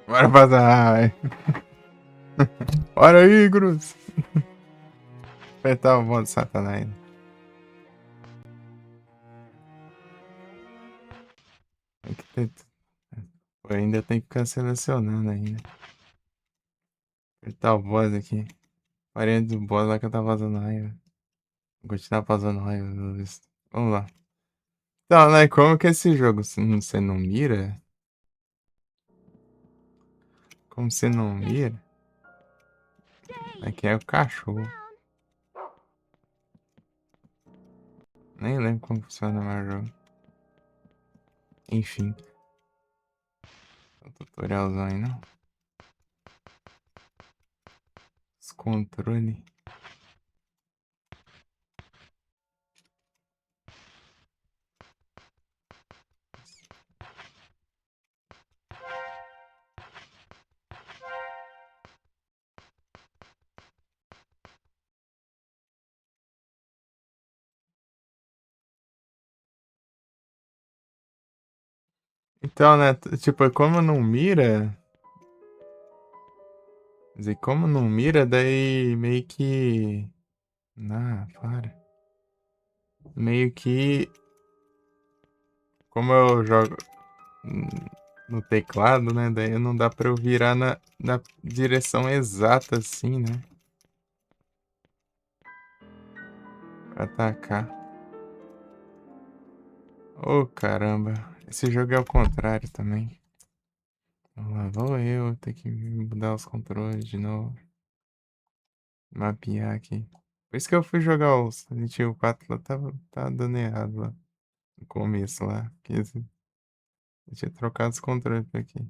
Bora passar. Bora aí, Cruz. Apertar o modo satanás. Tem que ter... Pô, ainda tem que ficar selecionando ainda. Apertar o boss aqui. Parede do boss lá que eu tava vazando raiva. Vou continuar passando raiva, pelo visto. Vamos lá. Então, né? Como que é esse jogo? Você não mira? Como você não mira? Aqui é o cachorro. Nem lembro como funciona mais o jogo. Enfim. O tutorialzão aí, não? Os controles. Então, né? Tipo, como não mira. Quer dizer, como não mira, daí meio que. Ah, para. Meio que. Como eu jogo no teclado, né? Daí não dá pra eu virar na direção exata assim, né? Pra atacar. Oh, caramba. Esse jogo é o contrário também. Lá vou eu ter que mudar os controles de novo. Mapear aqui. Por isso que eu fui jogar o Silent Hill 4 lá, tava dando errado lá. No começo lá. Porque eu tinha trocado os controles pra aqui.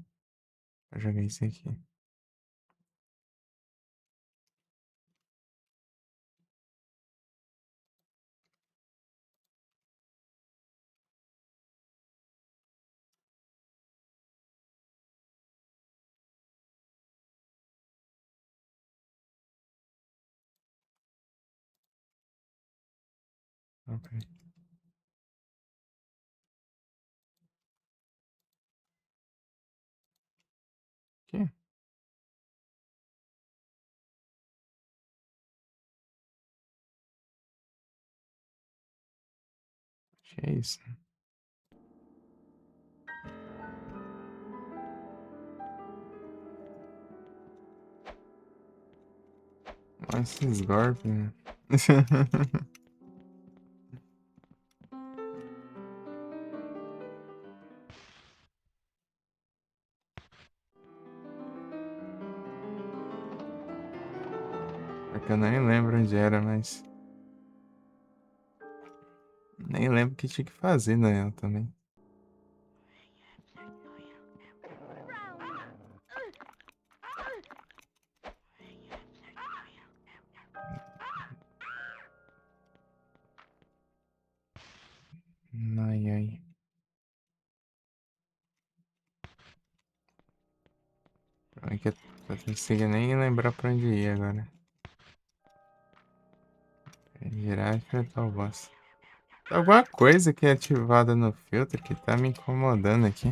Eu joguei isso aqui. Ok. Que? Que é isso? Olha esses golpes, né? Porque eu nem lembro onde era, mas. Nem lembro o que tinha que fazer nela também. Ai, ai. É que eu não consigo nem lembrar pra onde ir agora. Girar e enfrentar o boss. Tem alguma coisa que é ativada no filtro que tá me incomodando aqui.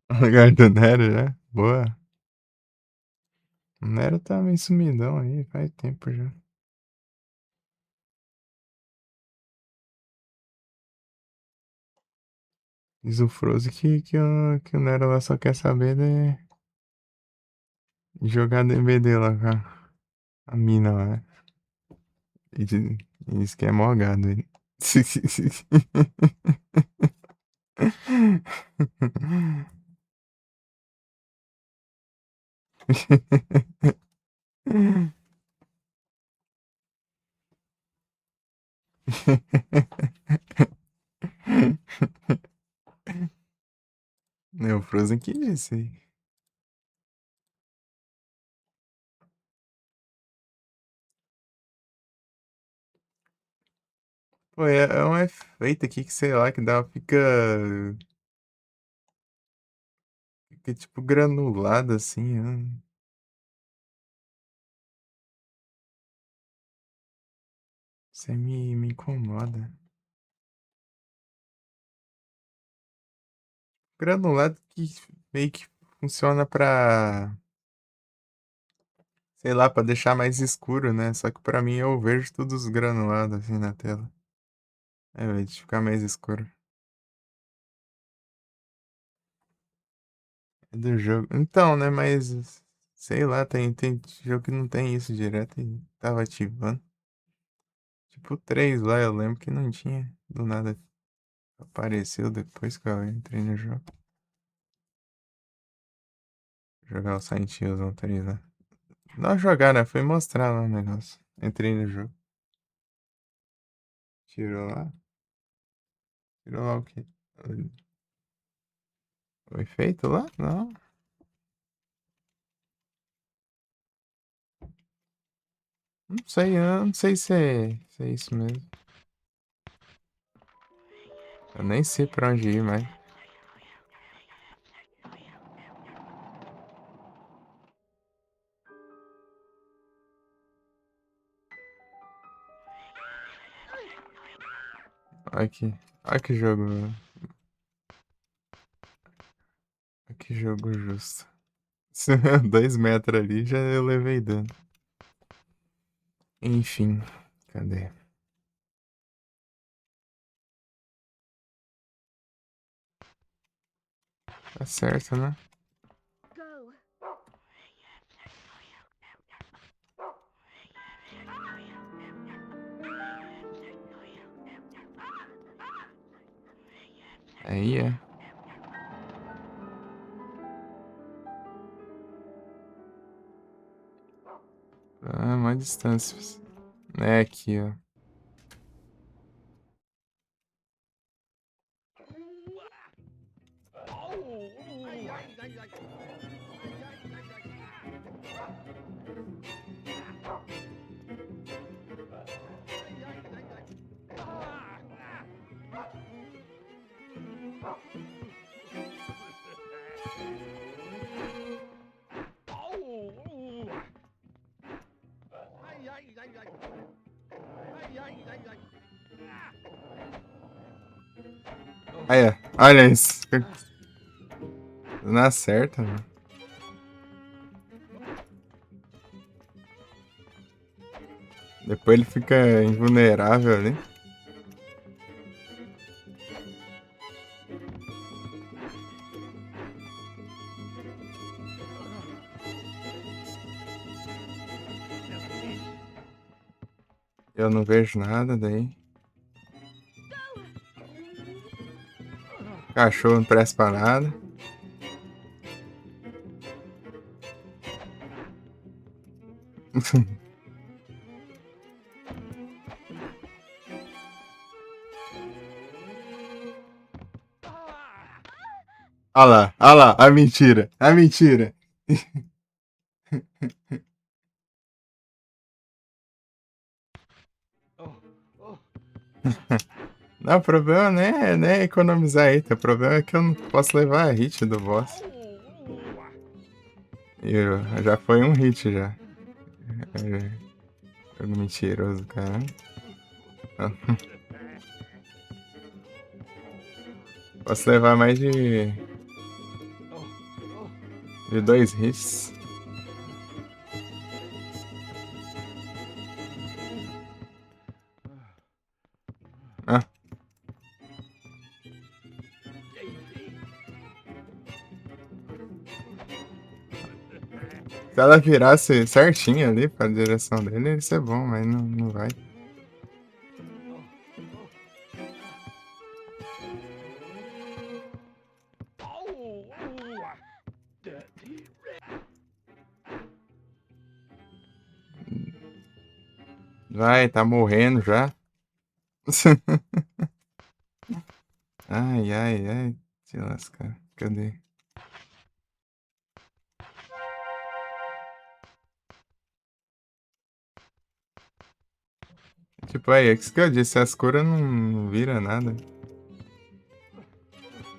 O lugar do Nero, né? Boa. O Nero tá meio sumidão aí, faz tempo já. Diz o Frozen que o Nero lá só quer saber de jogar DBD lá com a mina lá, né? E diz que é mó gado ele. É o Frozen que disse aí. Pô, é um efeito aqui que sei lá, que dá, fica tipo granulado assim, ó. Você me incomoda. granulado que meio que funciona pra, sei lá, pra deixar mais escuro, né? Só que pra mim eu vejo tudo os granulados assim na tela. É, vai ficar mais escuro. É do jogo. Então, né? Mas sei lá, tem jogo que não tem isso direto e tava ativando. Tipo, 3 lá, eu lembro que não tinha. Do nada apareceu depois que eu entrei no jogo. Jogar o Silent Hill 3 lá. Não jogar, né? Foi mostrar lá o negócio. Entrei no jogo. Tirou lá? Tirou lá o quê? O efeito lá? Não. Não sei, eu não sei se é isso mesmo. Eu nem sei pra onde ir, mas. Olha aqui. Olha que jogo. Olha que jogo justo. 2 metros ali já eu levei dano. Enfim. Cadê? Tá certo, né? Aí é. Ah, mais distância. É aqui, ó. Aí, ó. Olha isso. Não acerta, mano. Depois ele fica invulnerável ali. Eu não vejo nada daí. Cachorro não presta pra nada. Olha lá, olha lá, a mentira, a mentira. Não, o problema nem é economizar item, o problema é que eu não posso levar a hit do boss. Já foi um hit já. É, jogo mentiroso, cara. Posso levar mais de 2 hits. Ah, se ela virasse certinho ali pra direção dele, ia ser bom, mas não vai. Vai, tá morrendo já. Ai, ai, ai. Se lascar. Cadê? Tipo, aí, é isso que eu disse, as curas não vira nada.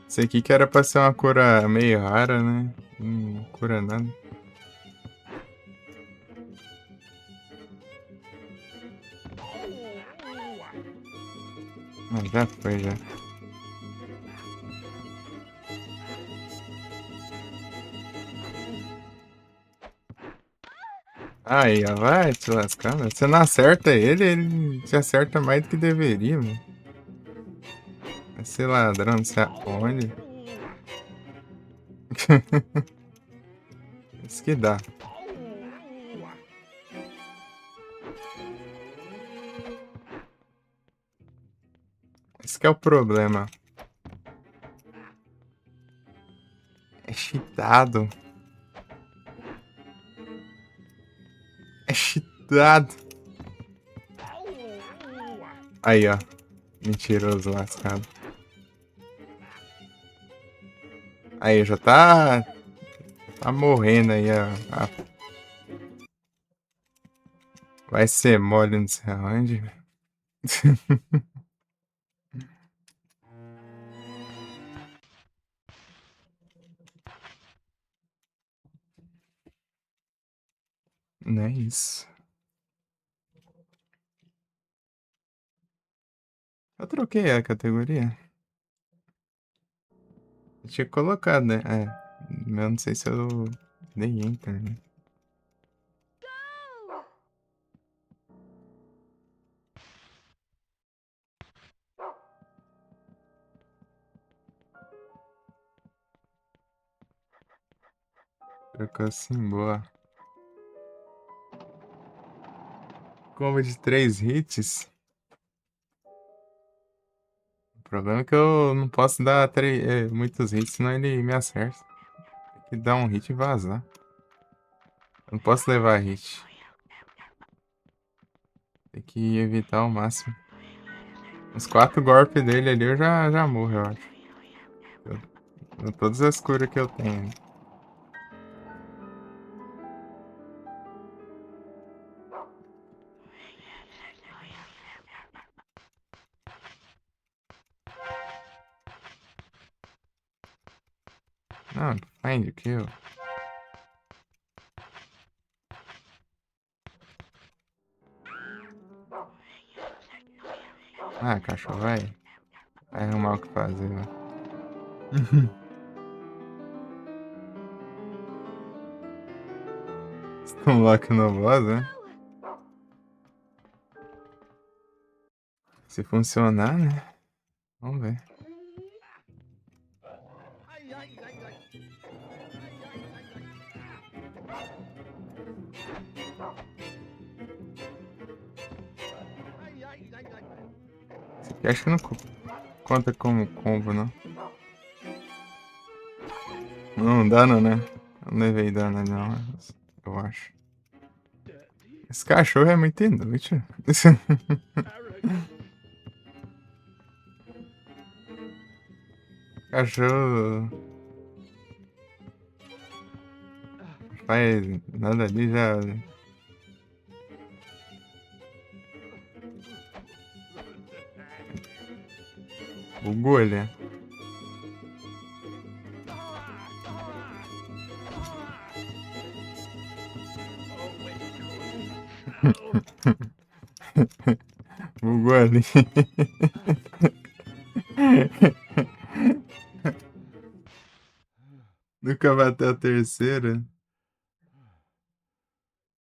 Isso aqui que era pra ser uma cura meio rara, né? Não cura nada. Ah, já foi, já. Aí, ó, vai te lascando. Você não acerta ele, ele te acerta mais do que deveria, mano. Esse ladrão, não sei aonde. Isso que dá. Esse que é o problema. É cheatado. É cheatado. Aí, ó. Mentiroso lascado. Aí, já tá... Tá morrendo aí, ó. Vai ser mole, não sei aonde. Não é isso. Eu troquei a categoria. Eu tinha colocado, né? É. Eu não sei se eu dei enter, né? Trocou assim, boa. Combo de 3 hits. O problema é que eu não posso dar muitos hits, senão ele me acerta. Tem que dar um hit e vazar. Eu não posso levar hit. Tem que evitar ao máximo. Os 4 golpes dele ali eu já morro, eu acho. Com todas as curas que eu tenho. Não, find kill. Ah, cachorro, vai arrumar o que fazer, vai. Stunlock no boss, né? Se funcionar, né? Vamos ver. Esse aqui acho que não conta como combo, não. Não, dano, né? Eu não levei dano ali, não. Eu acho. Esse cachorro é muito inútil. Cachorro faz nada ali, já... Bugou ele. Bugou ali. Nunca bateu a terceira.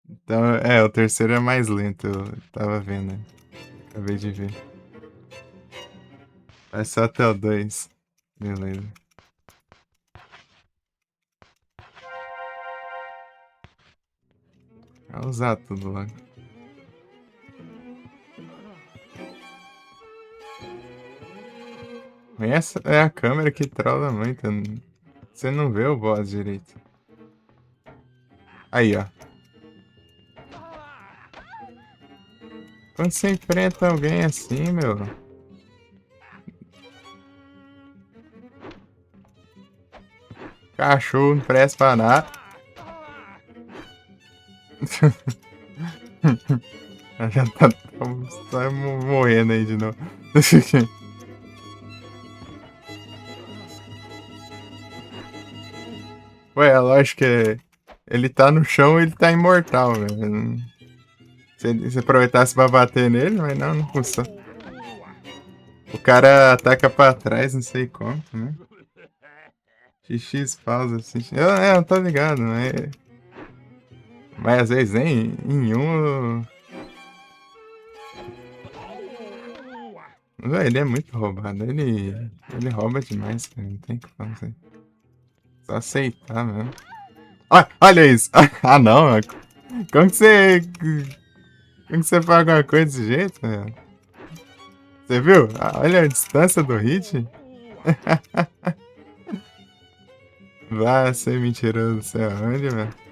Então, o terceiro é mais lento, eu tava vendo. Acabei de ver. Vai só até o 2. Beleza. Vai usar tudo logo. Essa é a câmera que trola muito. Você não vê o boss direito. Aí, ó. Quando você enfrenta alguém assim, meu... Cachorro não presta pra nada. Já tá morrendo aí de novo. Ué, a lógica é... Ele tá no chão e ele tá imortal, velho. Se aproveitasse pra bater nele, mas não custa. O cara ataca pra trás, não sei como, né? XX pausa, assim. Eu tô ligado, né? Mas às vezes nem em um. Véi, ele é muito roubado. Ele rouba demais, cara. Não tem o que fazer. Só aceitar mesmo. Olha isso! Ah, não, mano. Como que você. Como que você faz alguma coisa desse jeito, velho? Você viu? Olha a distância do hit. Vai ser mentiroso, você é onde, velho?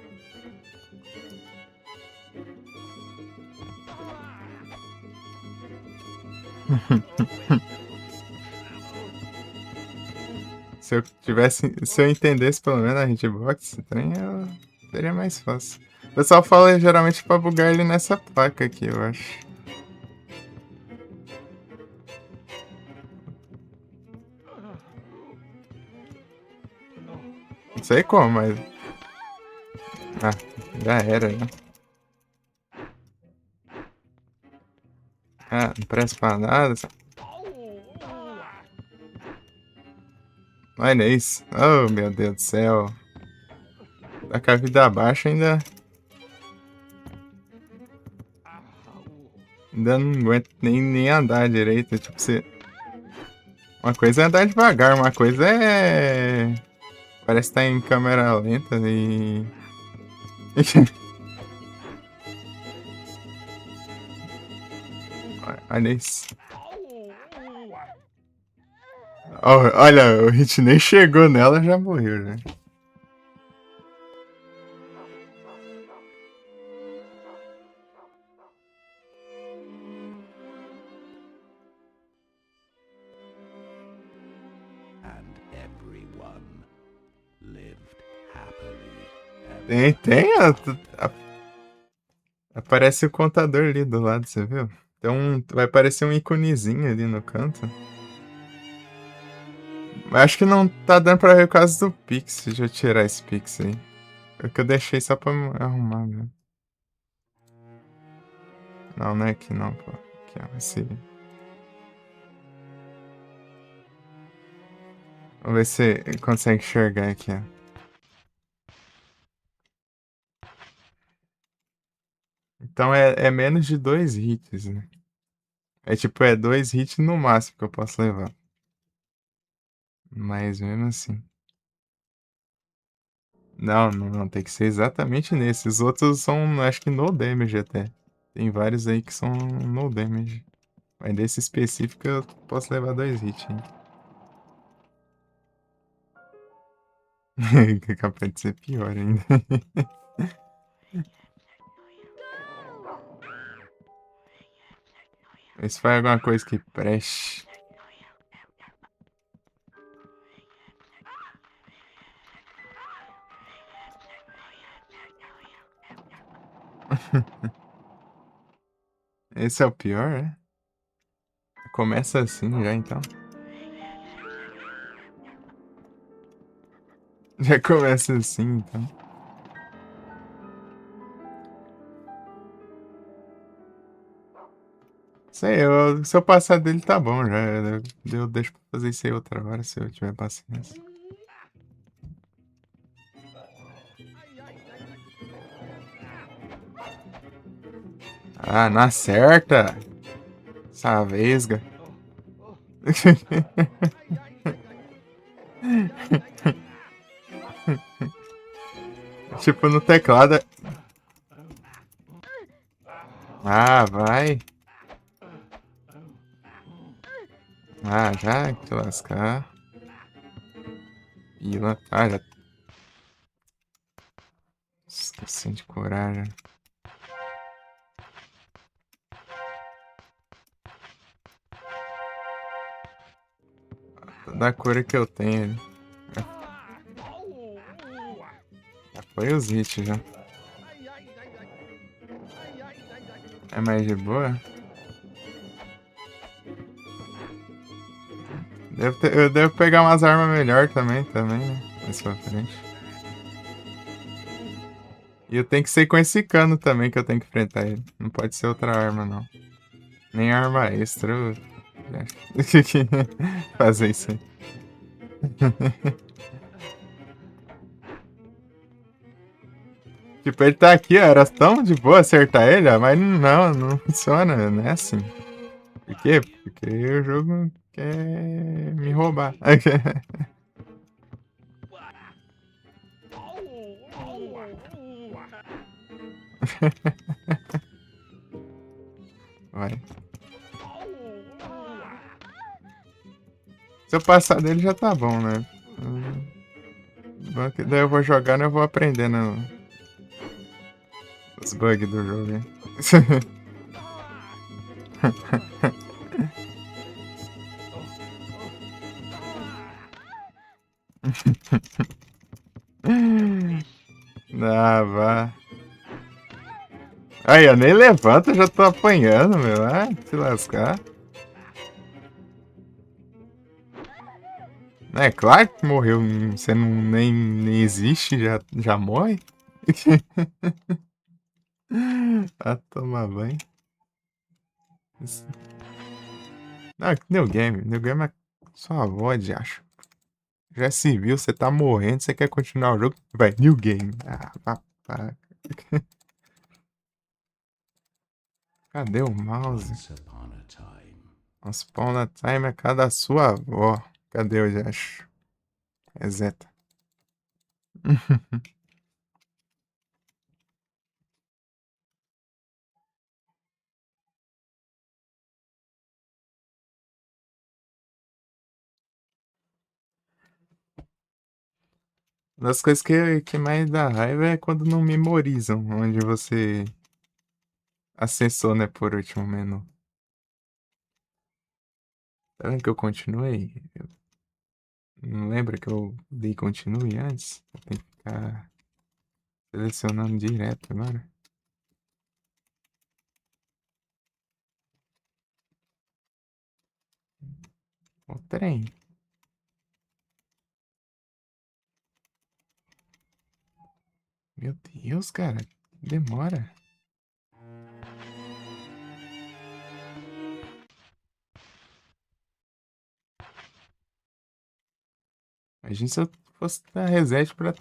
Se eu tivesse. Se eu entendesse pelo menos a hitbox, esse trem eu seria mais fácil. O pessoal fala geralmente pra bugar ele nessa placa aqui, eu acho. Não sei como, mas. Ah, já era, né? Ah, não presta pra nada. Olha isso. Oh, meu Deus do céu. Tá com a vida baixa ainda. Ainda não aguento nem andar direito. Tipo, você. Uma coisa é andar devagar, uma coisa é. Parece que tá em câmera lenta e. Olha isso. Olha, o hit nem chegou nela, já morreu, né? And everyone lived happily Tem. Aparece o contador ali do lado, você viu? Então vai aparecer um iconezinho ali no canto. Mas acho que não tá dando pra ver por causa do Pix. Deixa eu tirar esse Pix aí. É que eu deixei só pra arrumar, né? Não, não é aqui não, pô. Aqui, ó. Esse. Vamos ver se consegue enxergar aqui, ó. Então é menos de 2 hits, né? É tipo, é 2 hits no máximo que eu posso levar. Mas mesmo assim. Não, tem que ser exatamente nesse. Os outros são, acho que no damage até. Tem vários aí que são no damage. Mas desse específico eu posso levar 2 hits, hein? Que é capaz de ser pior ainda. Vê se faz alguma coisa que preste. Esse é o pior, é? Começa assim já então. Já começa assim então. Sei, se eu passar dele tá bom já. Eu deixo pra fazer isso aí outra hora se eu tiver paciência. Ah, não acerta! Essa vesga. Tipo no teclado. Ah, vai. Ah, já te lascar. Pila. Ah, já. Esqueci de curar já. Da cura que eu tenho. Já foi os hits já. É mais de boa? Eu devo pegar umas armas melhor também, né? Mais pra frente. E eu tenho que ser com esse cano também que eu tenho que enfrentar ele. Não pode ser outra arma, não. Nem arma extra. Fazer isso aí. Tipo, ele tá aqui, ó, era tão de boa acertar ele, ó, mas não funciona, não é assim. Por quê? Porque o jogo quer me roubar. Vai. Se eu passar dele já tá bom, né? Daí eu vou jogando e eu vou aprendendo os bugs do jogo, hein? Ah, vá. Aí, eu nem levanto, eu já tô apanhando, meu. Ah, se lascar. É claro que morreu. Você nem existe, já morre. Ah, tomar banho. Ah, New Game. New Game é sua avó, acho. Já se viu, você tá morrendo, você quer continuar o jogo? Vai, New Game. Ah, papai. Cadê o mouse? Once upon a time. Once upon a time é cada sua avó. Cadê o Jash? Reseta. Uma das coisas que mais dá raiva é quando não memorizam onde você acessou, né, por último menu. Tá vendo que eu continuei? Não lembra que eu dei continue antes? Eu tenho que ficar selecionando direto agora. O trem. Meu Deus, cara. Demora. Imagina se eu fosse dar reset pra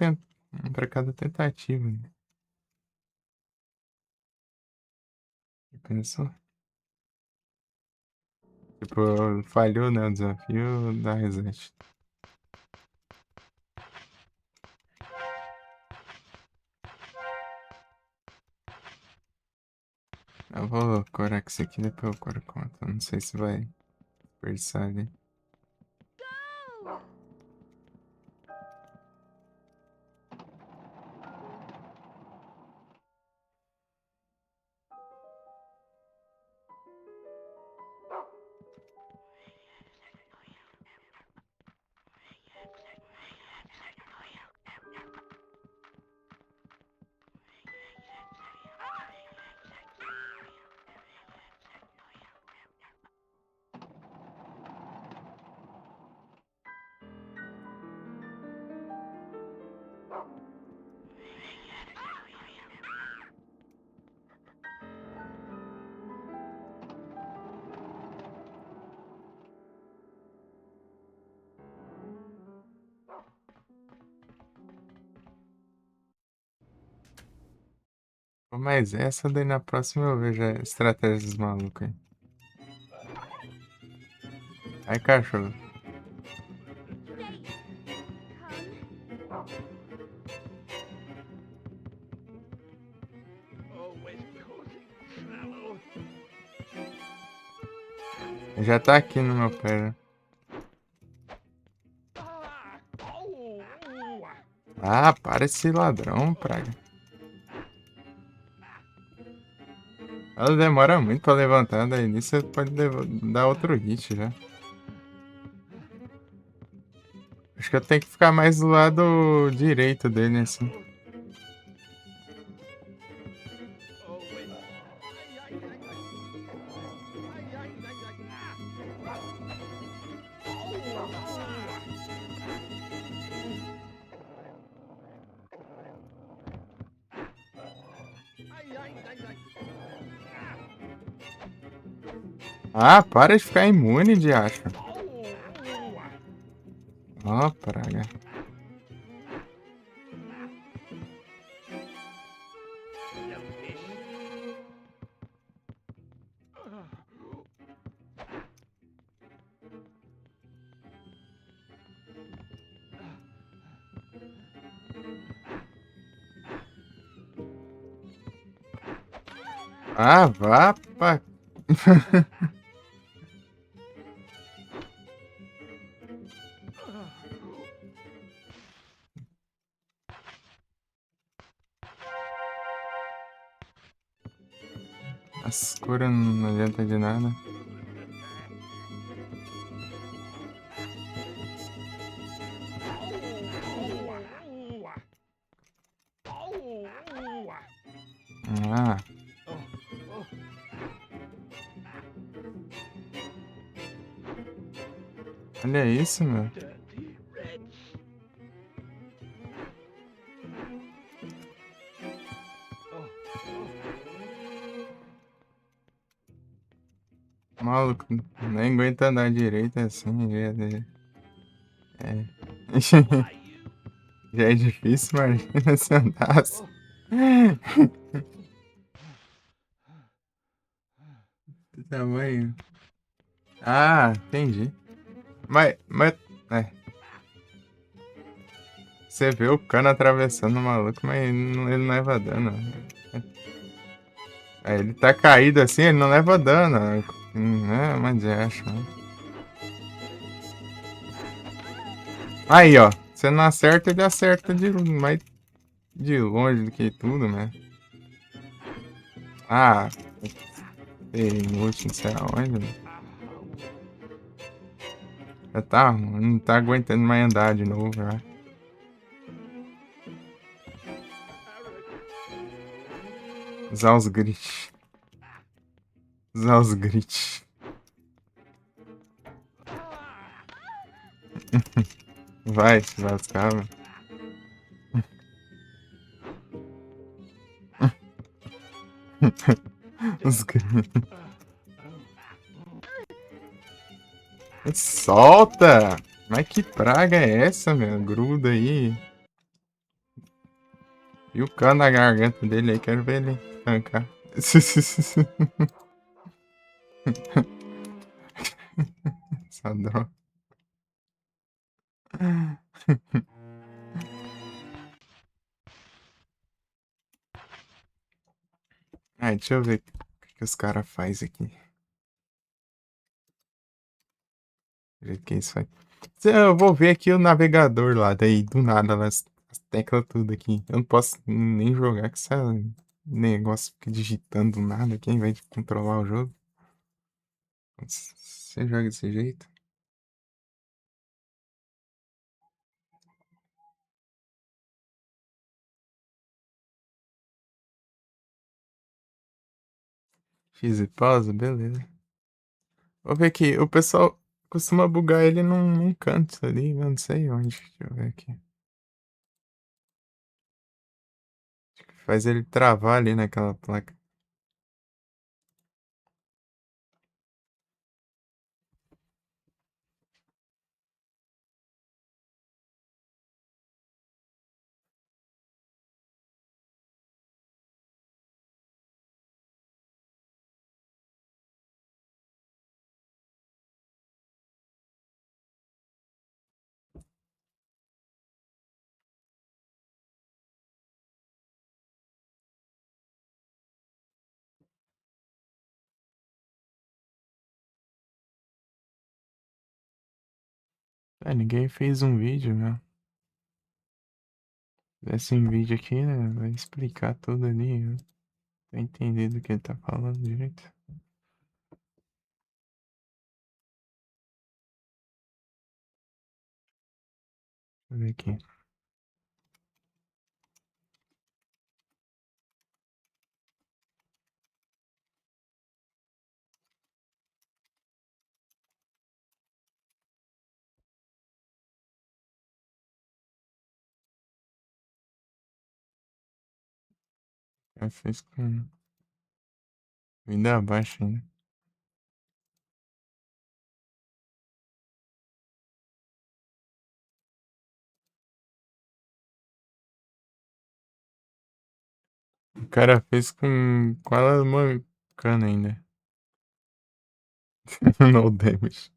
cada tentativa. Né? Pensou? Tipo, falhou, né, o desafio, dá reset. Eu vou corar com isso aqui, depois eu coro conta. Não sei se vai desperdiçar ali. Mas essa daí na próxima eu vejo a estratégia dos malucos aí. Aí, cachorro. Já tá aqui no meu pé. Já. Ah, para esse ladrão, praga. Ela demora muito pra levantar, daí nisso você pode dar outro hit já. Acho que eu tenho que ficar mais do lado direito dele, assim. Ah, para de ficar imune, de acho. Ó, praga. Ah, vá pra... As curas não adianta de nada. Ah, olha isso, meu. Maluco, nem aguenta andar direito assim, é. Já é difícil, imagina se andasse. Que tamanho. Ah, entendi. Mas, é. Você vê o cano atravessando o maluco, mas ele não leva dano. É, ele tá caído assim, ele não leva dano. É, mas é, acho. Aí, ó. Você não acerta, ele acerta mais de longe do que tudo, né? Ah, tem inútil, não sei aonde, né? Já tá, não tá aguentando mais andar de novo, já. Usar os grits. Usar os grits. Vai, se lascar, mano. Os grits. Solta! Mas que praga é essa, meu? Gruda aí. E o cano na garganta dele aí, quero ver ele arrancar. Essa droga. Ai, deixa eu ver o que os caras fazem aqui. O jeito que isso faz. Eu vou ver aqui o navegador lá, daí do nada, as teclas tudo aqui. Eu não posso nem jogar com esse negócio fica digitando do nada aqui, ao invés de controlar o jogo. Você joga desse jeito? X e pausa, beleza. Vou ver aqui, o pessoal costuma bugar ele num canto ali, eu não sei onde. Deixa eu ver aqui. Faz ele travar ali naquela placa. É, ninguém fez um vídeo, né? Se tivesse um vídeo aqui, né? Vai explicar tudo ali, né? Tá entendendo o que ele tá falando direito. Deixa eu ver aqui. Já fez com vida abaixo ainda. O cara fez com ela mancando ainda. No damage.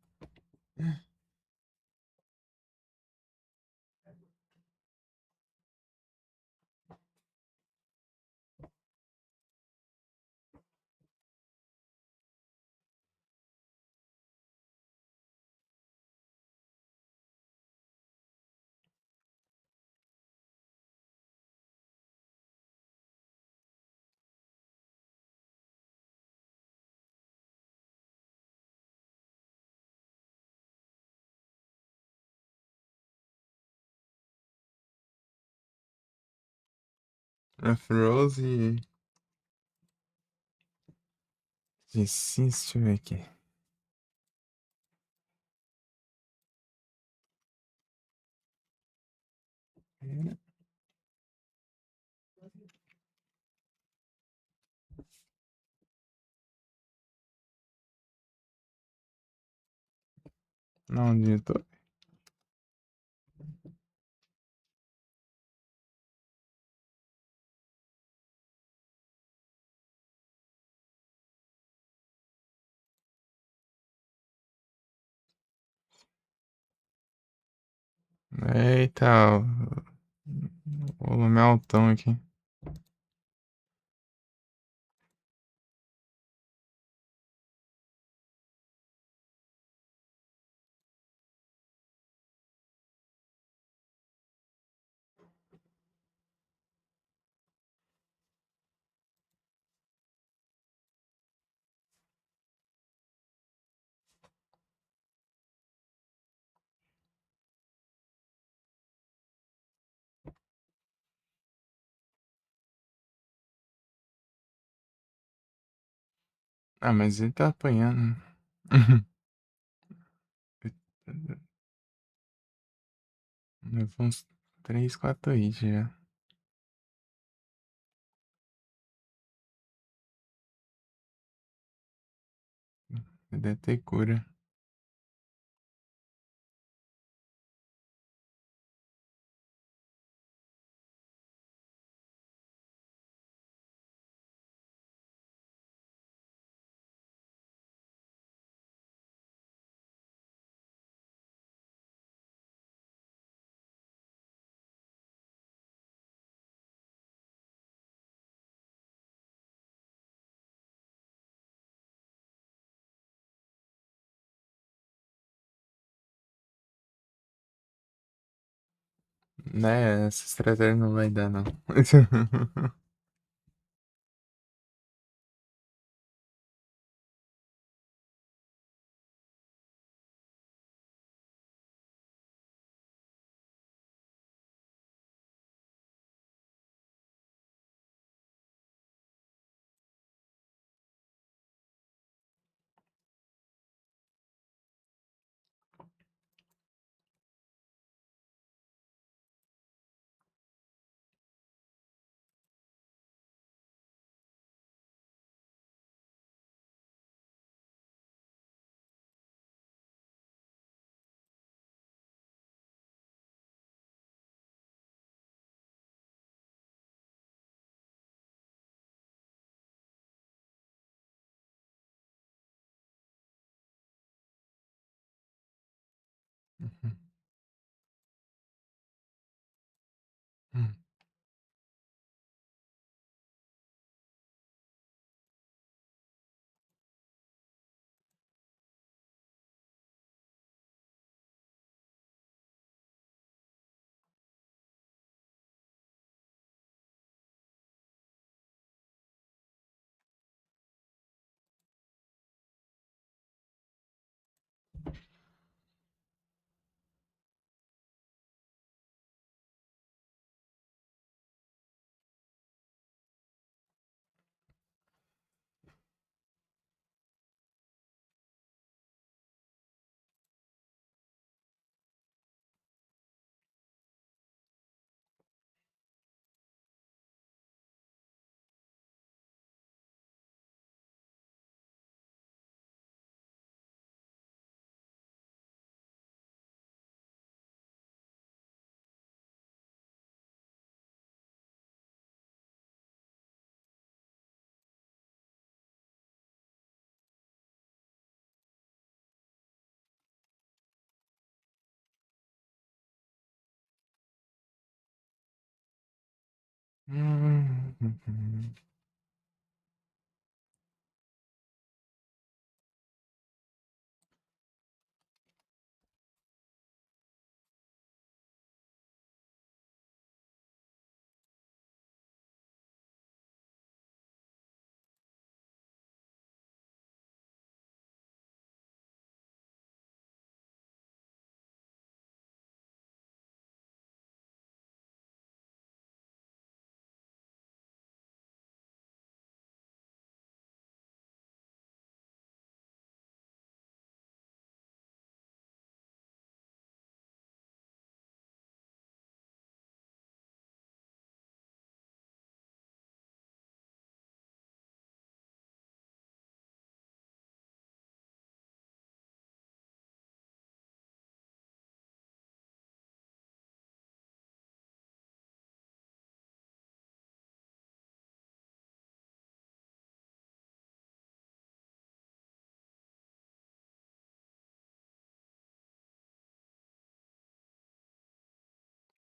F-Rose de Cis, deixa eu ver aqui. Não digitou. Eita, o volume é altão aqui. Ah, mas ele tá apanhando. Levou uns 3, 4 hits já. Deve ter cura. Né, essa estratégia não vai dar, não.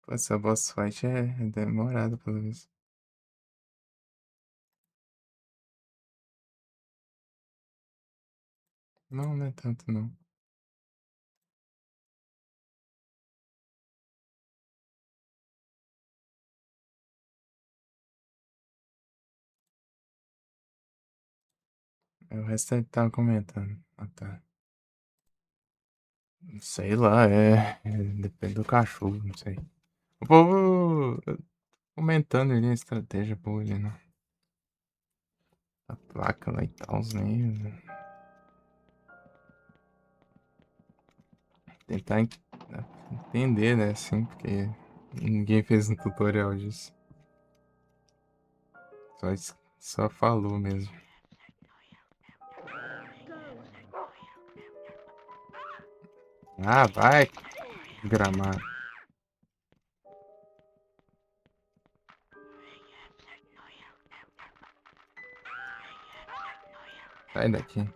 Pô, essa boss fight é demorada, pelo visto. Não, não é tanto, não. O resto ele tava comentando. Ah, tá. Sei lá, depende do cachorro, não sei. O povo comentando ali a estratégia, pô, ali a placa lá e tal, né? Tentar entender, né, assim, porque ninguém fez um tutorial disso. Só falou mesmo. Ah, vai, gramado. Sai daqui.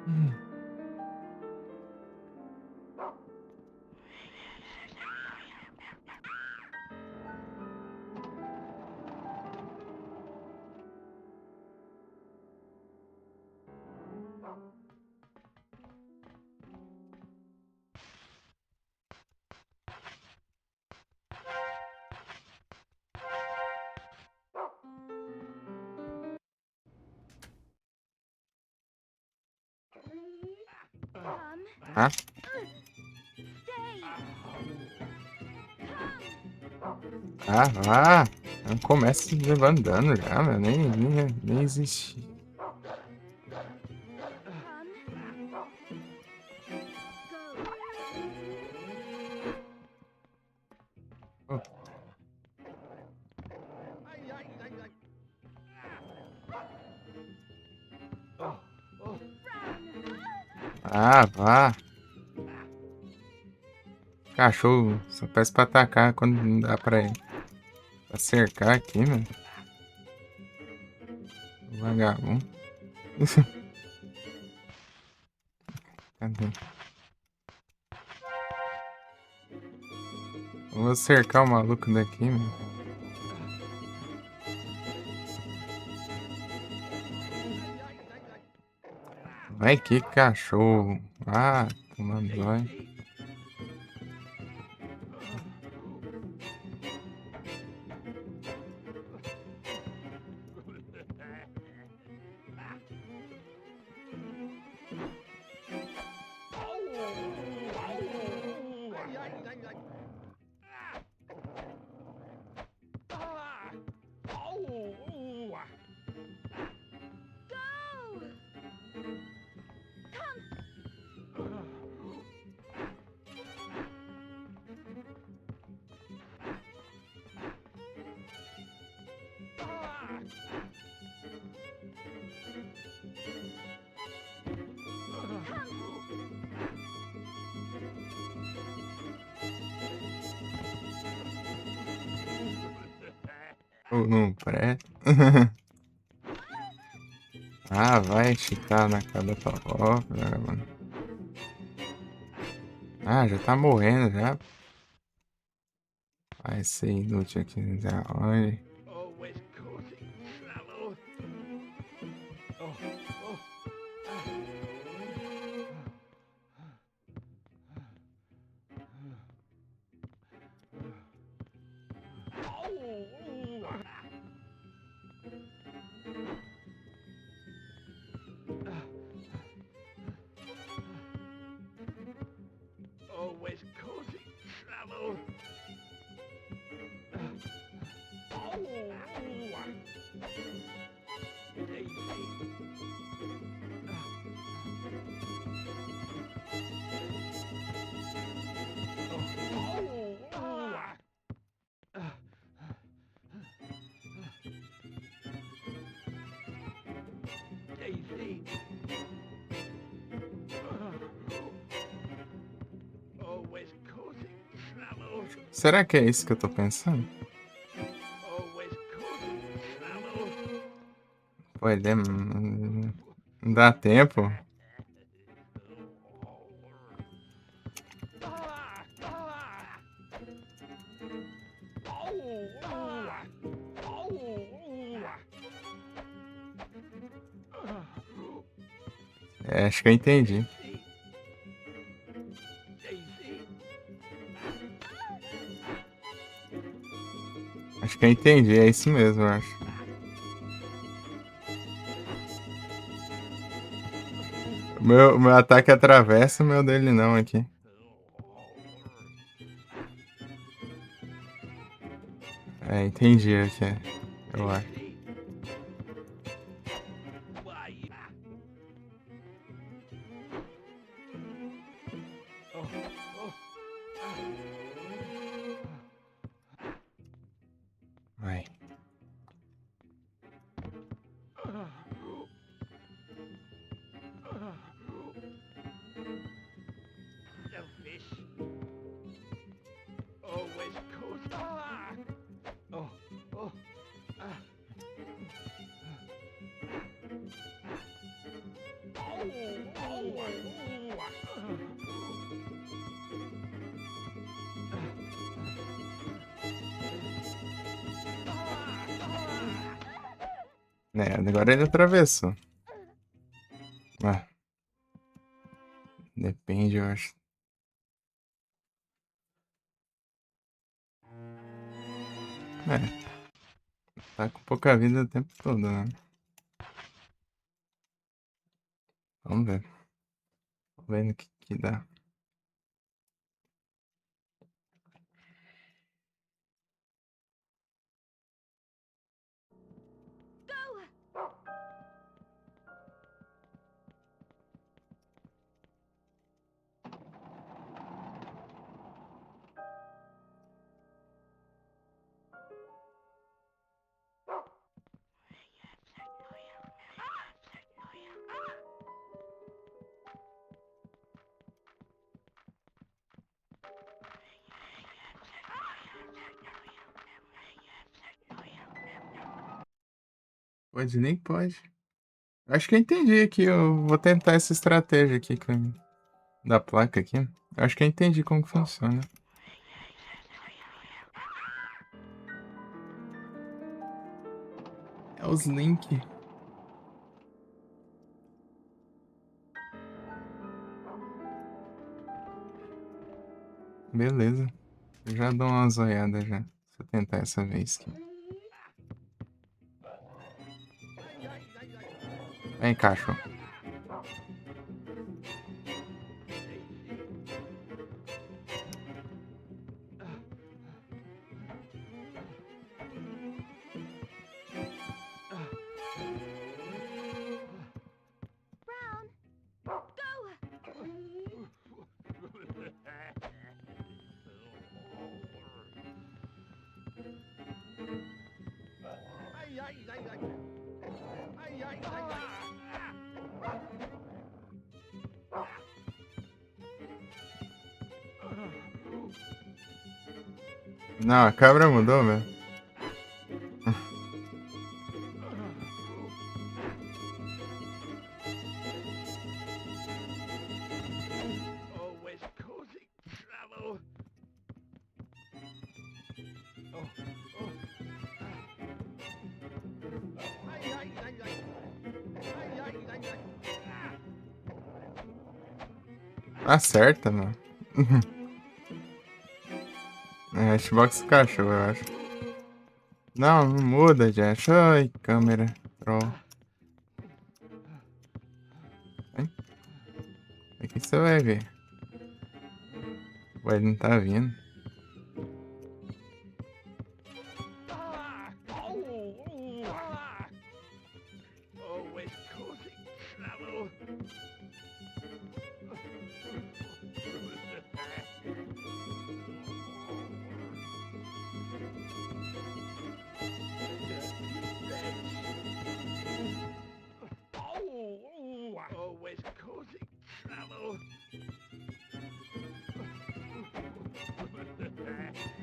Hum. Ah, ah, não começa levando dano já, meu. Nem existe. Oh, ah, vá. Cachorro só peço pra atacar quando não dá pra ele. Pra cercar aqui, mano. Vagabundo. Cadê? Eu vou cercar o maluco daqui, mano. Vai que cachorro. Ah, tomando banho. Ou não presta. Ah, vai chitar na cara da tua avó, mano. Ah, já tá morrendo já. Vai ser inútil aqui já. Olha. Será que é isso que eu tô pensando? Pô, não dá tempo. É, acho que eu entendi. Acho que eu entendi, é isso mesmo, eu acho. O meu ataque atravessa, o meu dele não aqui. É, entendi aqui, eu acho. Vai. É, agora ele atravessou. Ah, depende, eu acho. É, tá com pouca vida o tempo todo, né? Vamos ver. Vamos ver no que dá. Pode, nem pode. Acho que eu entendi aqui. Eu vou tentar essa estratégia aqui da placa aqui. Acho que eu entendi como que funciona. É os links. Beleza. Eu já dou uma zoiada já. Se eu tentar essa vez aqui. Vem, cachorro. Não, a câmera mudou, velho. Acerta, mano. É, Xbox do cachorro, eu acho. Não, não muda, Josh. Ai, câmera. Troll. Hein? Aqui você vai ver. Ué, ele não tá vindo.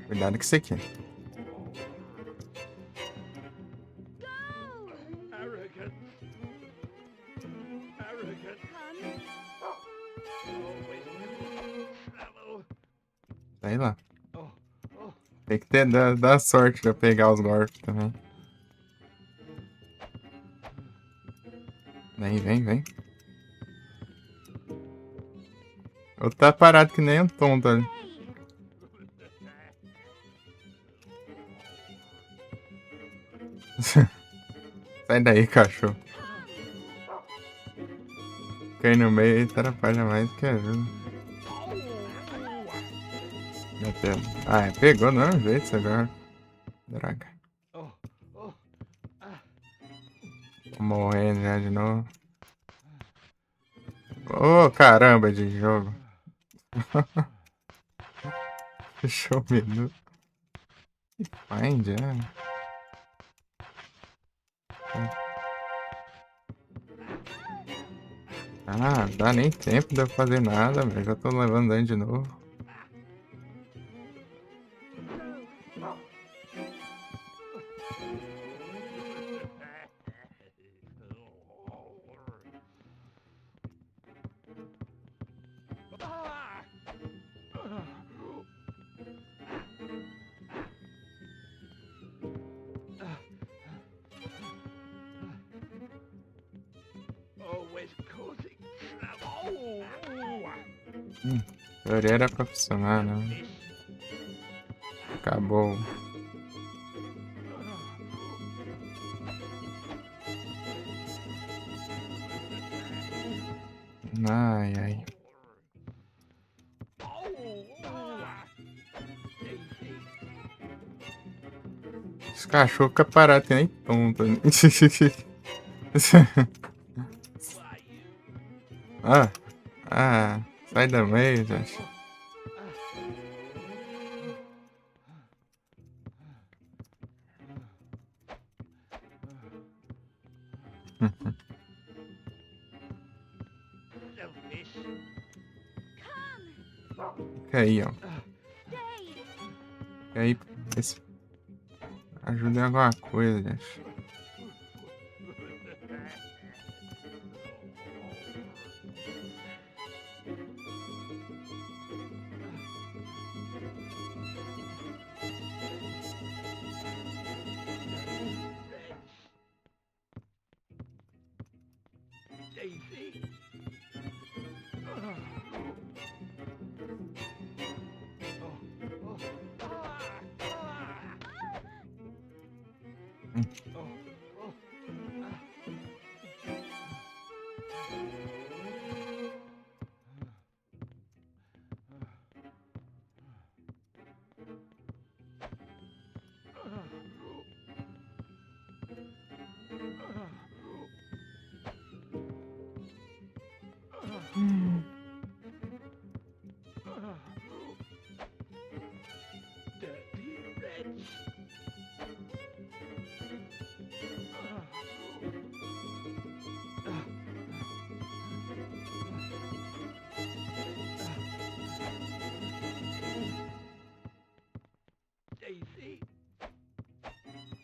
Cuidado com isso aqui. Sei lá. Tem que dar sorte pra pegar os golpes também. Vem, vem, vem. Eu tá parado que nem um tonto ali. Sai daí, cachorro. Cair no meio aí atrapalha mais que ajuda. Bateu. Ah, pegou do mesmo jeito isso agora. Droga. Tô morrendo já de novo. Ô, caramba de jogo. Fechou o menu. Find, é. Ah, dá nem tempo de eu fazer nada, velho. Já tô levando dano de novo. Teoria era pra funcionar, né? Acabou. Ai, ai. Esse cachorro fica parado que nem tonto. Ah, sai da meio, gente. Fica aí, ó. Fica aí, esse... ajuda em alguma coisa, gente.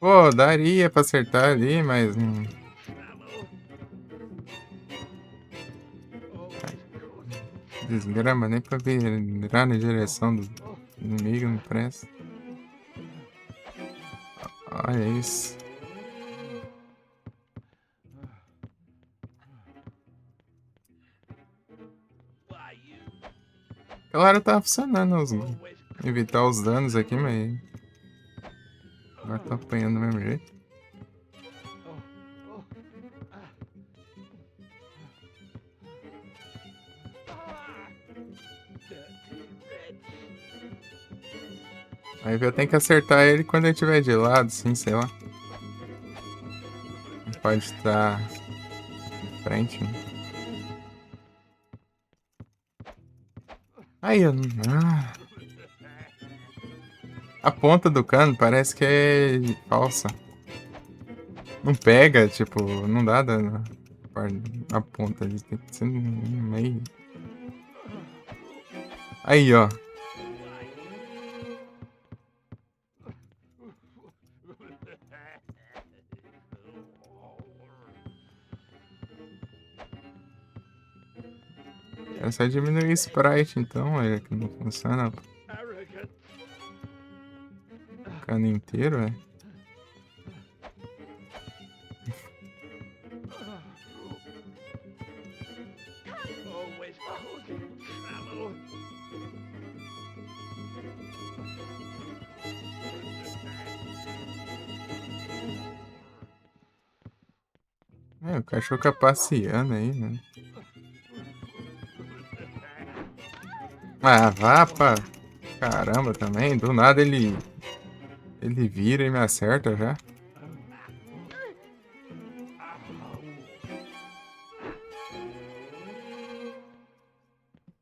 Pô, daria pra acertar ali, mas... Desgrama, nem pra virar na direção do inimigo, não presta. Olha isso. Claro, tá funcionando evitar os danos aqui, mas... agora tá apanhando do mesmo jeito. Aí eu tenho que acertar ele quando ele estiver de lado, assim, sei lá. Não pode estar de frente, né? Aí, eu... A ponta do cano parece que é falsa. Não pega, tipo, não dá dano a ponta ali, tem que ser no meio. Aí, ó. É só diminuir o sprite, então, é que não funciona. O cano inteiro, é. É, o cachorro fica passeando aí, né? Ah, vá pra caramba também. Do nada ele vira e me acerta já.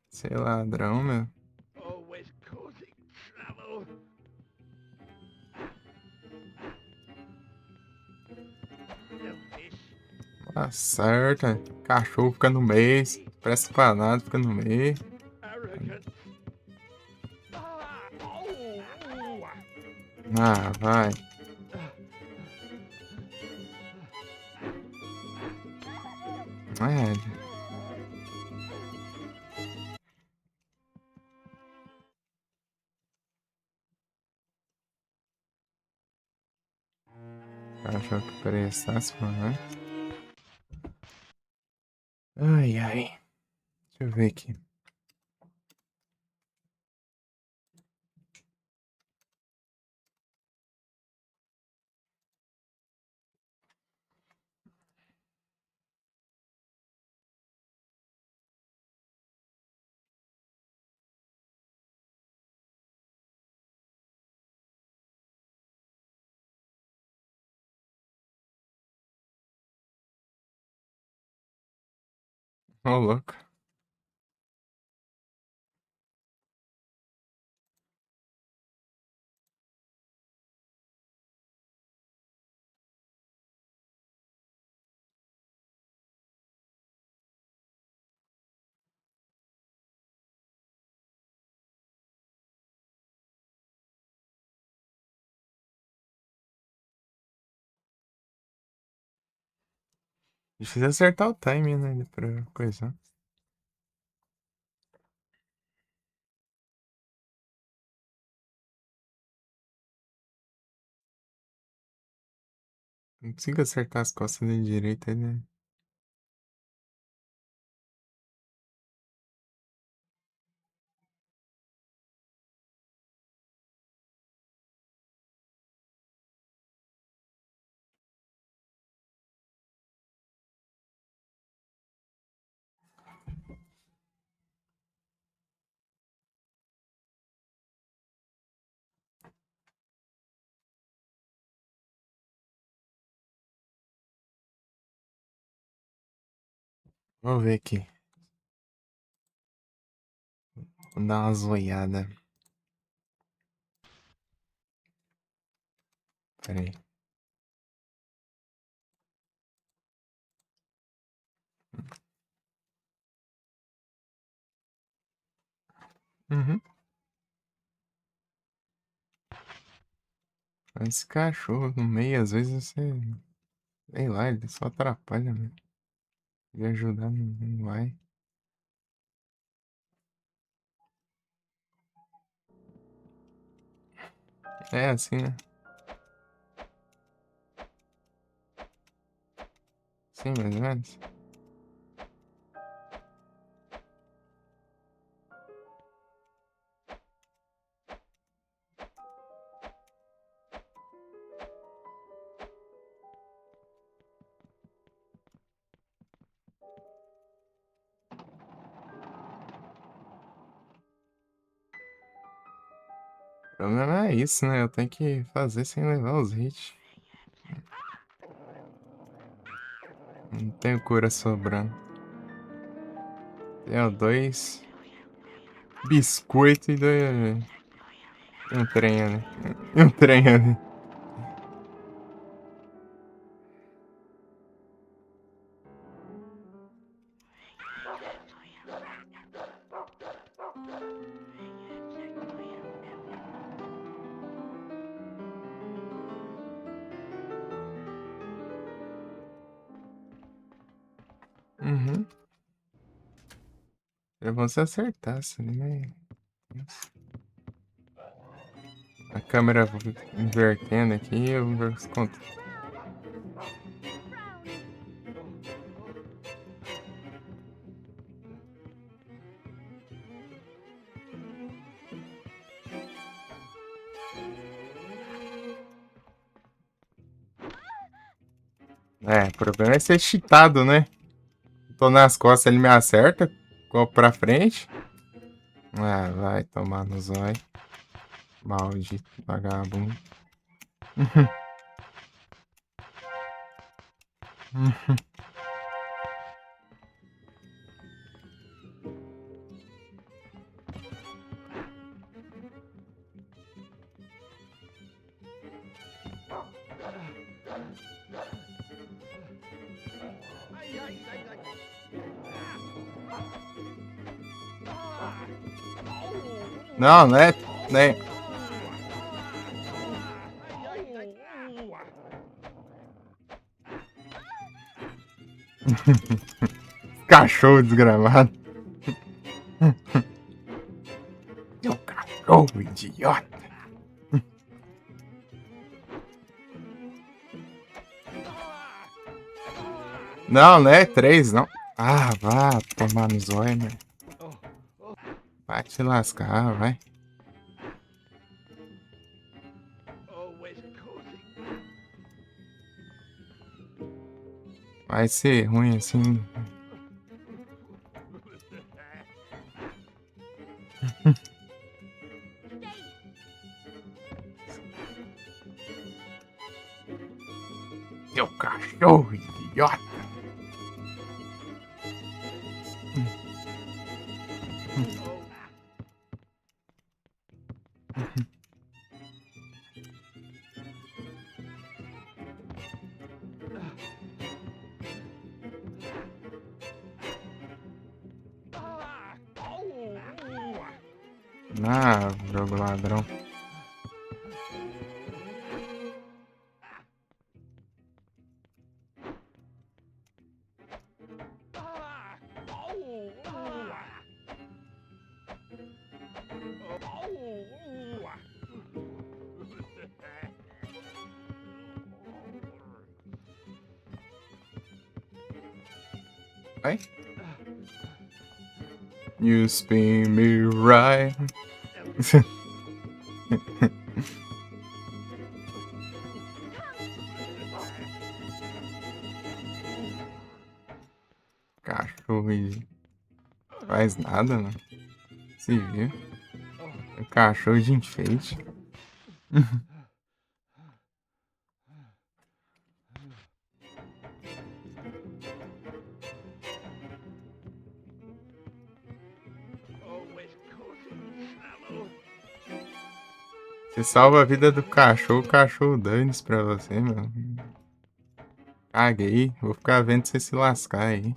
Sei ladrão, meu. Always causing trouble. The fish. Acerta. Cachorro fica no meio. Presta pra nada, fica no meio. Arrogant. Oh. Ah, vai. É, cachorro que prestasse pra nós. Ai, ai. Deixa eu ver aqui. Ô, louco. Difícil acertar o timing, né? Pra coisa. Não consigo acertar as costas da direita, né? Vou ver aqui. Vou dar uma zoiada. Pera aí. Uhum. Esse cachorro no meio, às vezes você. Sei lá, ele só atrapalha, né? E ajudar não vai. É assim, né? Sim, mais ou menos. O problema é isso, né? Eu tenho que fazer sem levar os hits. Não tenho cura sobrando. Tenho dois biscoitos e dois. E um trem ali. E um trem ali. Uhum. É bom você acertar, né? A câmera invertendo aqui, eu vou ver os contos. É, o problema é ser cheatado, né? Tô nas costas, ele me acerta. Copo pra frente. Ah, vai tomar no zóio. Maldito vagabundo. Ai, ai, ai, ai. Não, né? Né? Ai, ai, ai. Cachorro desgramado. Seu cachorro idiota. Não, né? 3, não. Ah, vá tomar no zóio, né? Vai te lascar, vai. Always causing. Vai ser ruim assim. Seu cachorro idiota. Ah, jogo ladrão. Vai. You spin me right. Cachorro idiota. Faz nada, mano. Se viu? É cachorro de enfeite. Always causing trouble. Você salva a vida do cachorro, o cachorro dane-se pra você, meu. Caguei. Vou ficar vendo você se lascar aí.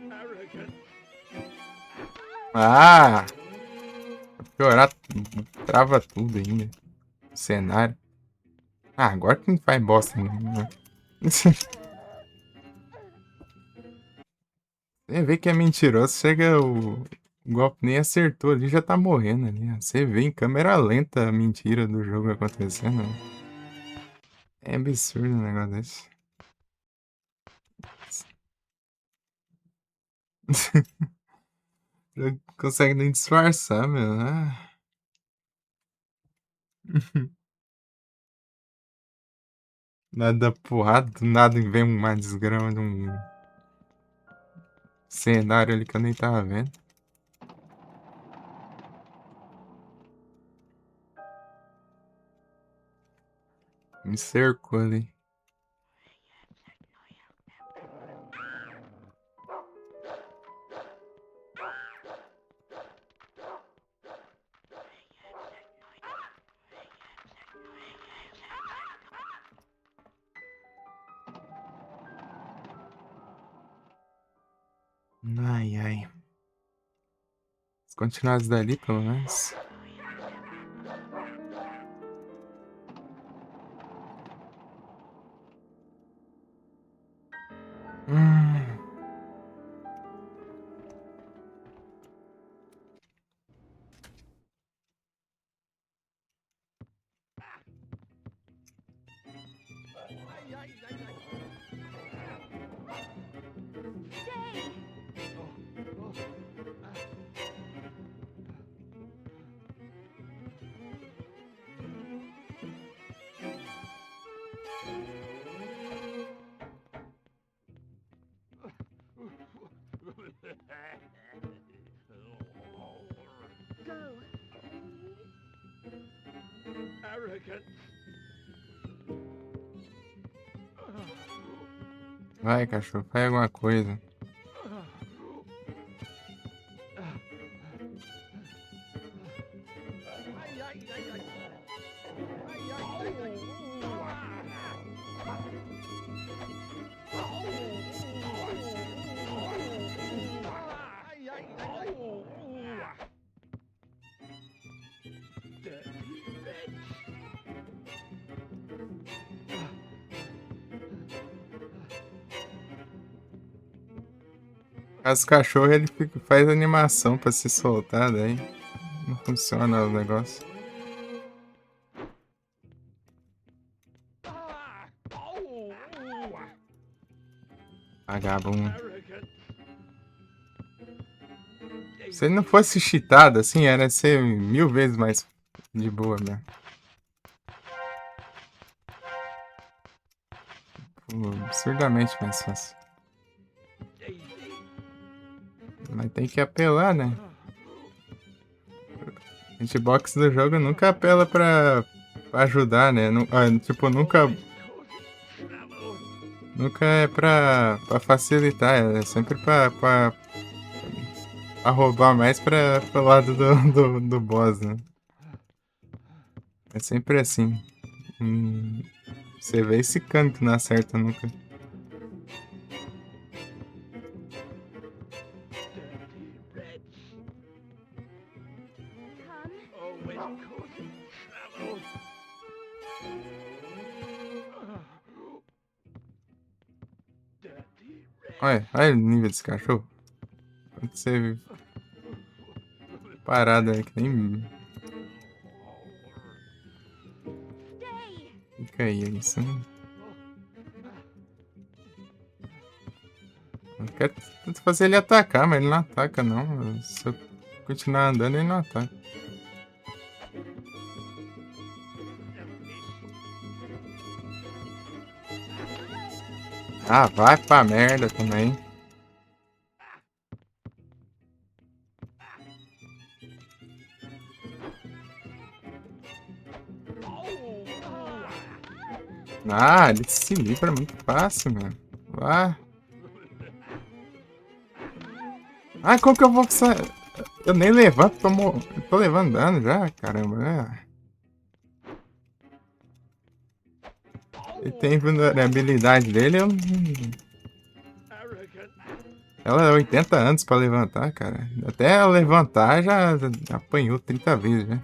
Arrogant. Ah! Vai piorar, trava tudo ainda. O cenário. Ah, agora que não faz bosta nenhuma. Você vê que é mentiroso, chega o golpe nem acertou ali, já tá morrendo ali. Você vê em câmera lenta a mentira do jogo acontecendo. É absurdo um negócio desse. Não consegue nem disfarçar, meu. Ah. Nada porrada, do nada vem uma desgrama de um cenário ali que eu nem tava vendo. Me cercou ali. Ai, ai. Se continuasse dali, pelo menos. Hum. Ay, ay, ay, ay. Stay! Oh, oh, Go! Arrogant. Vai, cachorro, faz alguma coisa. Ay, ay, ay, ay. Ay, ay, ay, ay. Ay, ay, ay, ay. Dirty wretch. As cachorro ele faz animação pra se soltar, daí não funciona o negócio. Vagabundo. Arrogant. Se ele não fosse cheatado assim, era ser 1000 vezes mais de boa mesmo. Pô, absurdamente mais fácil. Daisy. Mas tem que apelar, né? A hitbox do jogo nunca apela pra ajudar, né? Tipo, nunca é pra facilitar, é sempre pra roubar mais pro lado do boss, né? É sempre assim. Você vê esse canto não acerta nunca. Dirty wretch. Come. Always causing trouble. Dirty wretch. Olha o nível desse cachorro. Quando você parada aí, que nem Stay! fica aí, isso. Eu quero tentar fazer ele atacar, mas ele não ataca, não. Se eu continuar andando, ele não ataca. Ah, vai pra merda também. Ah, ele se livra muito fácil, mano. Vá. Ah, como que eu vou sair? Eu nem levanto, tô levando dano já, caramba. Ele tem vulnerabilidade dele, Arrogant. ela é 80 anos pra levantar, cara. Até ela levantar já apanhou 30 vezes, né?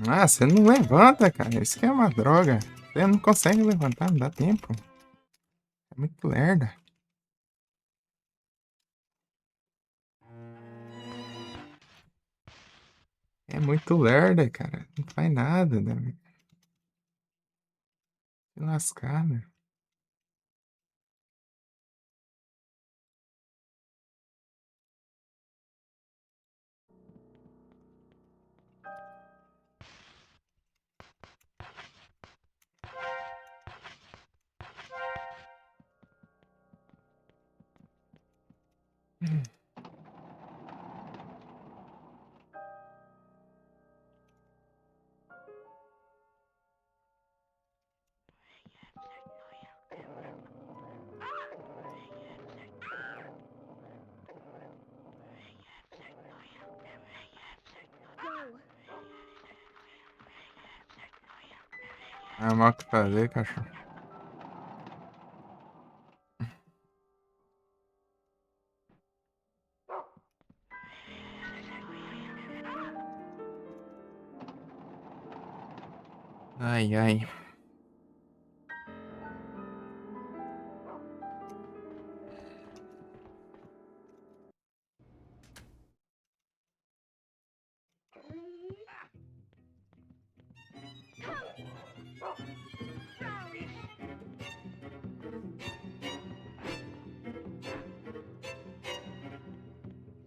Ah, você não levanta, cara. Isso que é uma droga. Você não consegue levantar, não dá tempo. É muito lerda. É muito lerda, cara. Não faz nada, né? Se lascar, né? Ah, mal o que fazer, cachorro. Ai, ai.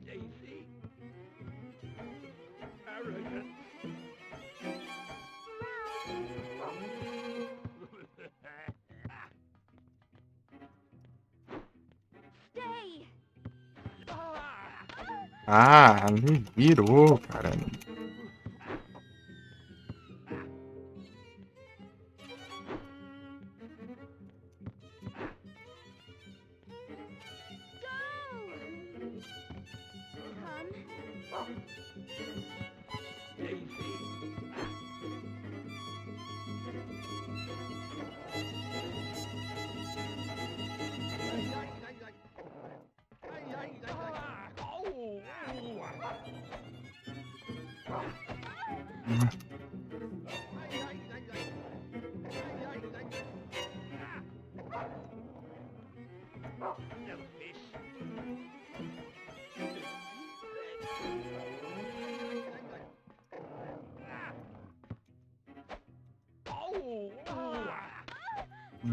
Daisy. Arrogant. Stay. Ah, me virou, cara. Come. Daisy.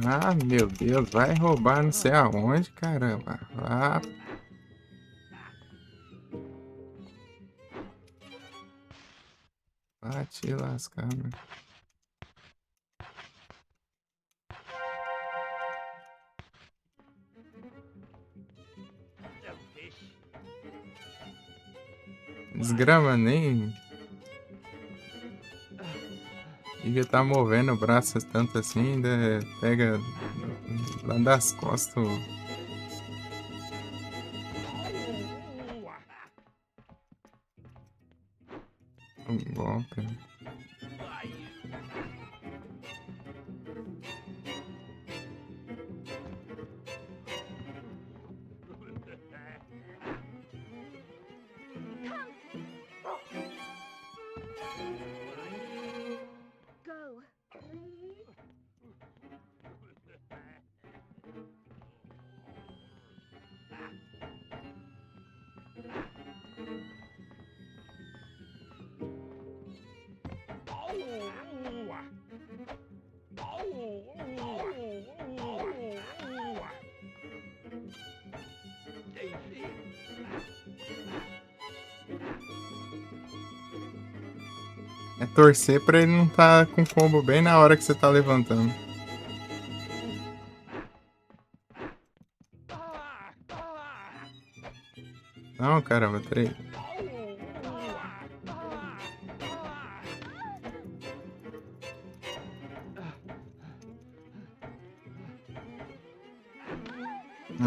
Ah, meu Deus, vai roubar não sei aonde, caramba. Ah, vai te lascar, meu. Desgrama nem. Devia estar movendo o braço tanto assim, ainda pega lá das costas o golpe. Go. É torcer pra ele não tá com combo bem na hora que você tá levantando. Não, caramba, 3.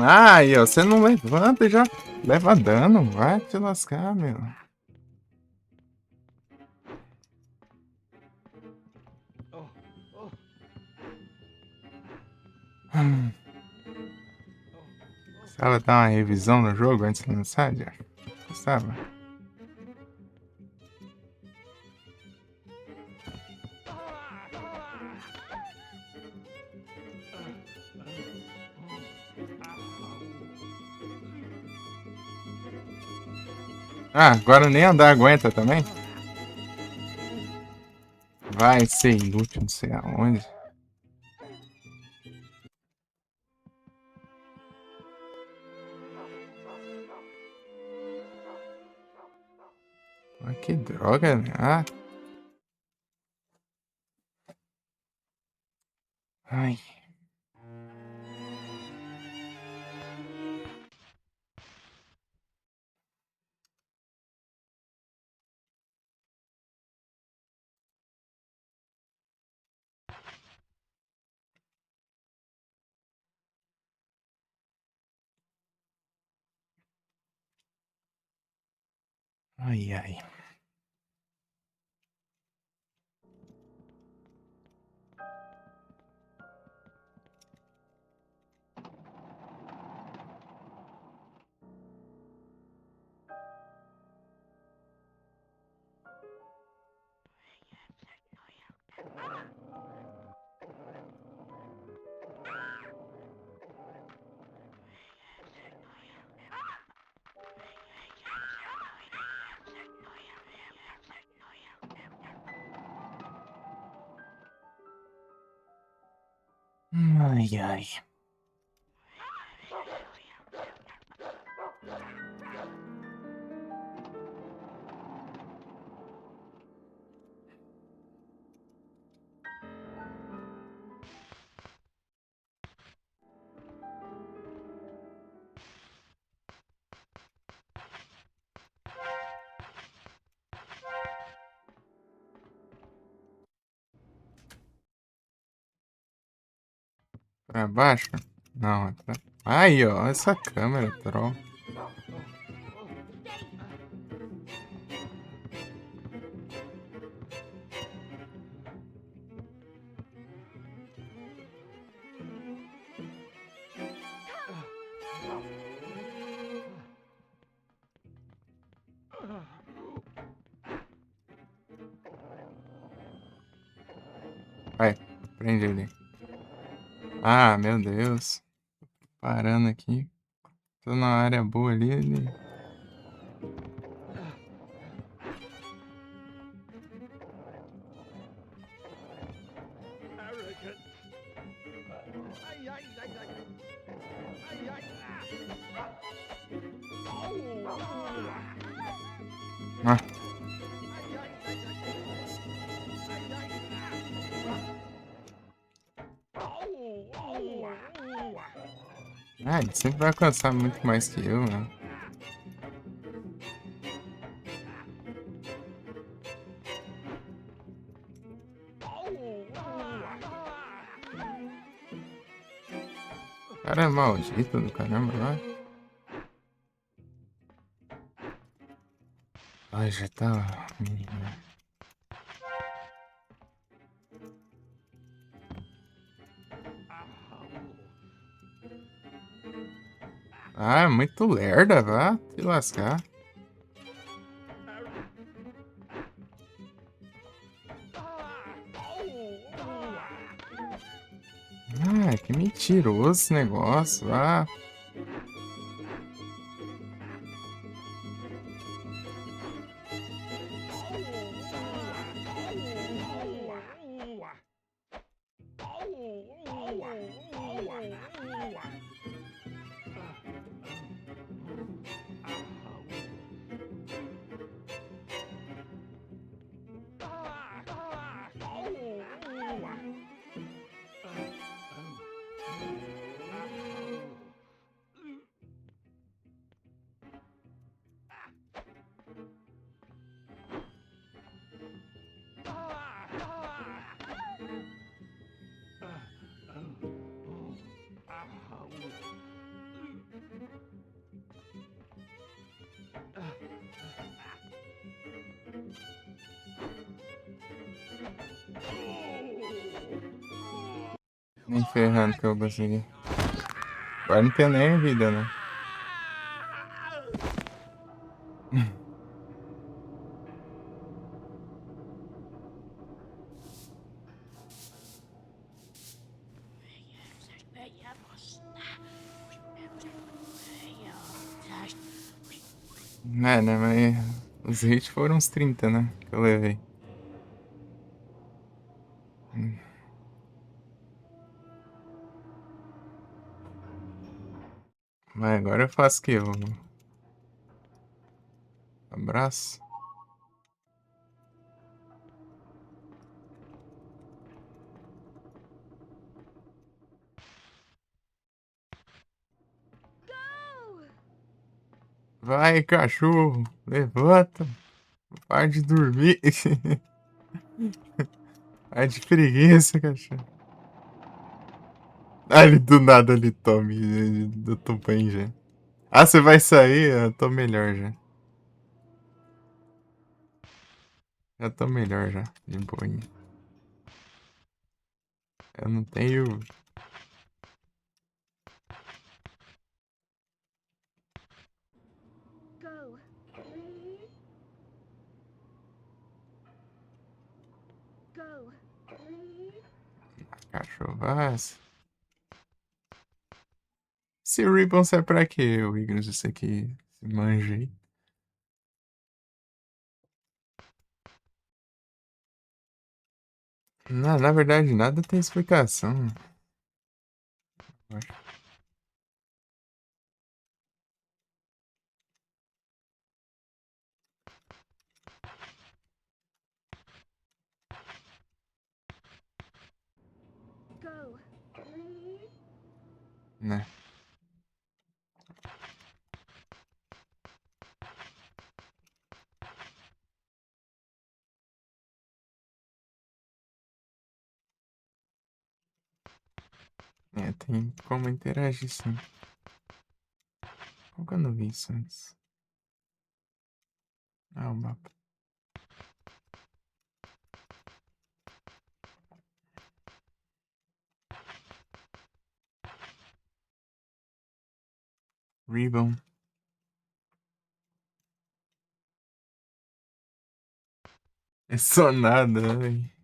Ah, aí, ó, você não levanta e já leva dano. Vai te lascar, meu. Precisava dar uma revisão no jogo antes de lançar, já? Precisava. Ah, agora nem andar aguenta também? Vai ser inútil, não sei aonde. Ah, que droga, né? Ah. Ai. Ai, ai. Ai, ai. Pra baixo? Não, é pra... Aí, ó, essa câmera, troll. Vai, prende ele. Ah, meu Deus. Parando aqui. Tô na área boa ali, ele... Arrogant. Ay, ay, ay, ay. Ay, ay. Oh, Ah, ay, ay, ay, ay. Ay, ay. ele sempre vai alcançar muito mais que eu, né? O cara é maldito do caramba, vai. Ai, já tá... Ah, é muito lerda, vá te lascar. Ah, que mentiroso esse negócio, vá. Nem ferrando que eu consegui. Agora não tenho nem vida, né? É, né, mas os hits foram uns 30, né? Que eu levei. Mas agora eu faço o quê? Abraço. Go! Vai, cachorro. Levanta. Para de dormir. Para de preguiça, cachorro. Ah, ele do nada ele tome. Eu tô bem já. Ah, você vai sair? Eu tô melhor já. Já tô melhor já. De boinha. Eu não tenho. Go! Go! Cachorro. Ah, esse Ribbon serve pra quê, o Ignis? Isso aqui. Se manja aí. Não, na verdade, nada tem explicação. eu acho. Go. Né? É, tem como interagir sim. Como que eu não vi isso antes? Ah, o mapa. Ribbon. É só nada, velho.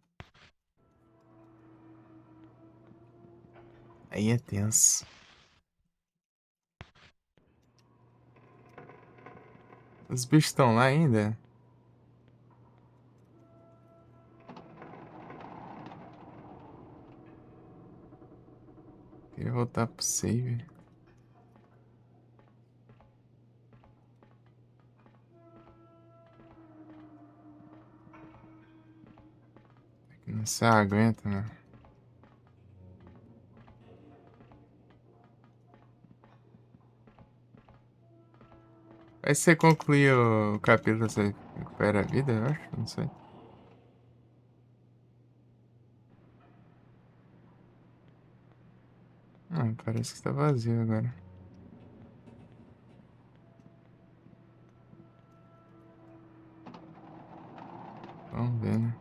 Aí é tenso. Os bichos estão lá ainda? Queria voltar pro save. Não se aguenta, mano. Aí você conclui o capítulo, você recupera a vida, eu acho? Não sei. Ah, parece que está vazio agora. Vamos ver, né?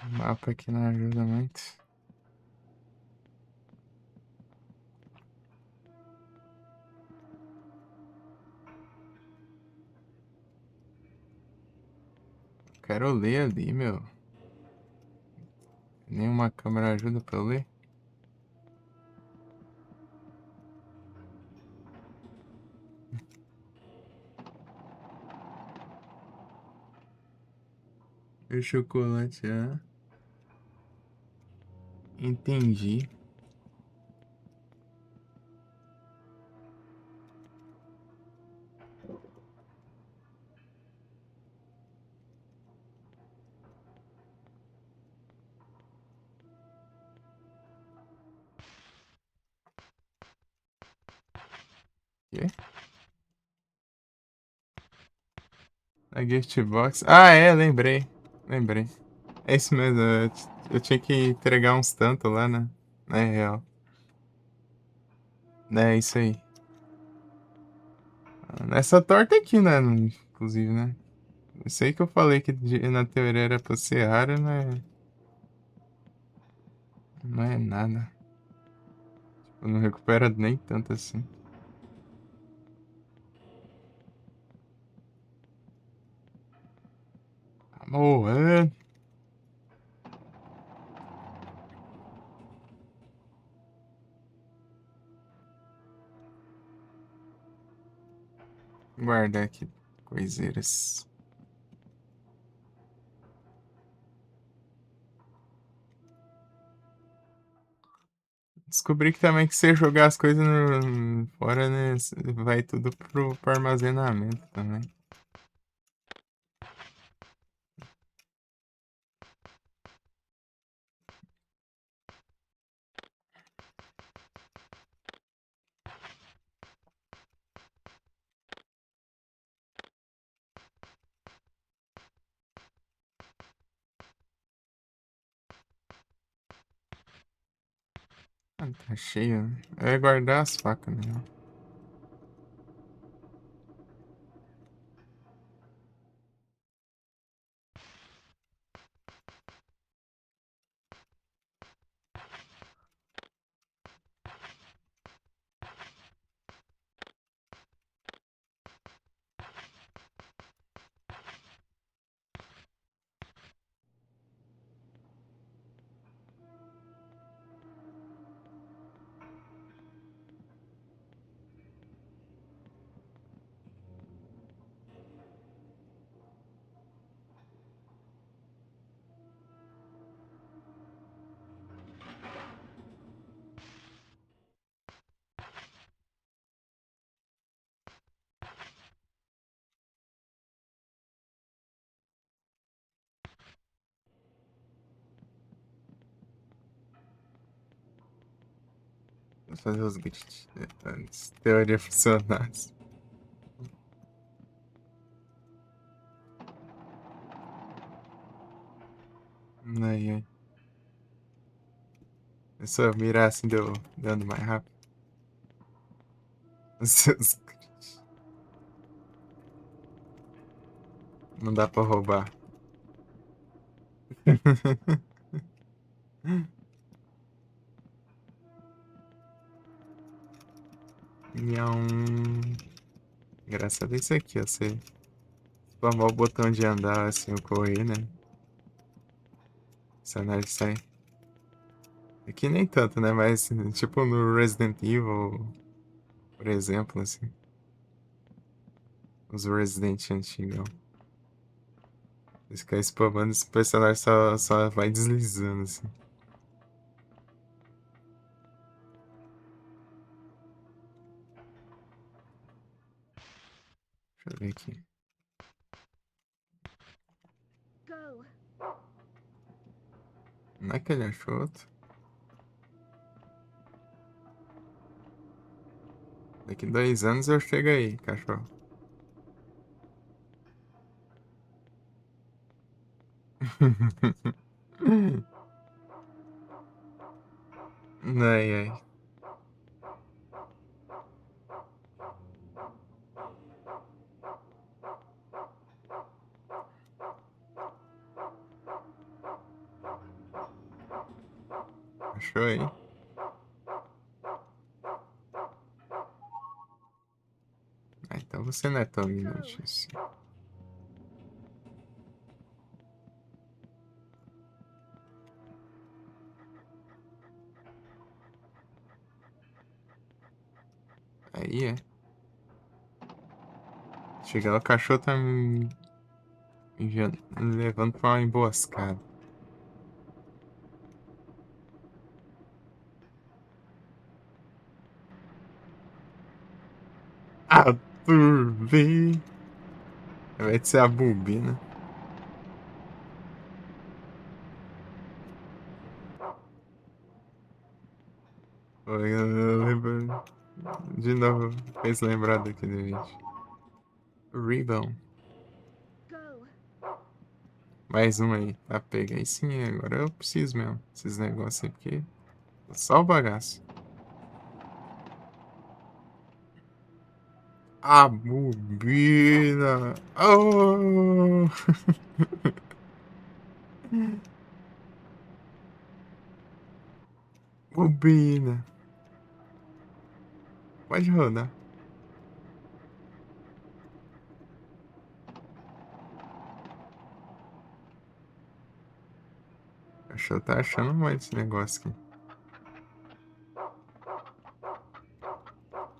O mapa aqui não ajuda muito. Quero ler ali, meu. Nenhuma câmera ajuda pra eu ler. O chocolate, ah. Entendi. Quê? A gift box. Ah, é, lembrei. Lembrei. É isso mesmo. Eu tinha que entregar uns tanto lá, né? É real. É isso aí. Essa torta aqui, né? Inclusive, né? Eu sei que eu falei que na teoria era pra ser raro, né? Não é nada. Tipo, não recupera nem tanto assim. Tá morrendo. Guardar aqui coiseiras. Descobri que também que você jogar as coisas fora, né? Vai tudo pro armazenamento também. Ah, tá cheio, né? Eu ia guardar as facas mesmo. fazer os glitches antes. Teoria funcionasse. Ai, ai. É só mirar assim, dando mais rápido. Os seus glitches. Não dá pra roubar. Miau. Engraçado isso aqui, ó. Você spamar o botão de andar assim, o correr, né? O cenário sai. Aqui nem tanto, né? Mas tipo no Resident Evil, por exemplo, assim. Os Resident antigos. Se ficar spamando, esse personagem só vai deslizando, assim. Deixa eu ver aqui. Go. Não é que ele achou outro? Daqui 2 anos eu chego aí, cachorro. Ai, ai. Achou aí? Ah, então você não é tão inútil assim. Aí é. Chegar lá, o cachorro tá me levando pra uma emboscada. Ah, turbi. Vai ser a bobina. Eu lembro. De novo, fez lembrar daquele vídeo. Ribbon. Go. Mais um aí. Tá, pega. Aí sim, agora eu preciso mesmo. Esses negócios aí, porque. Só o bagaço. A bobina. Oh! Bobina. Pode rodar. O cachorro tá achando mais esse negócio aqui.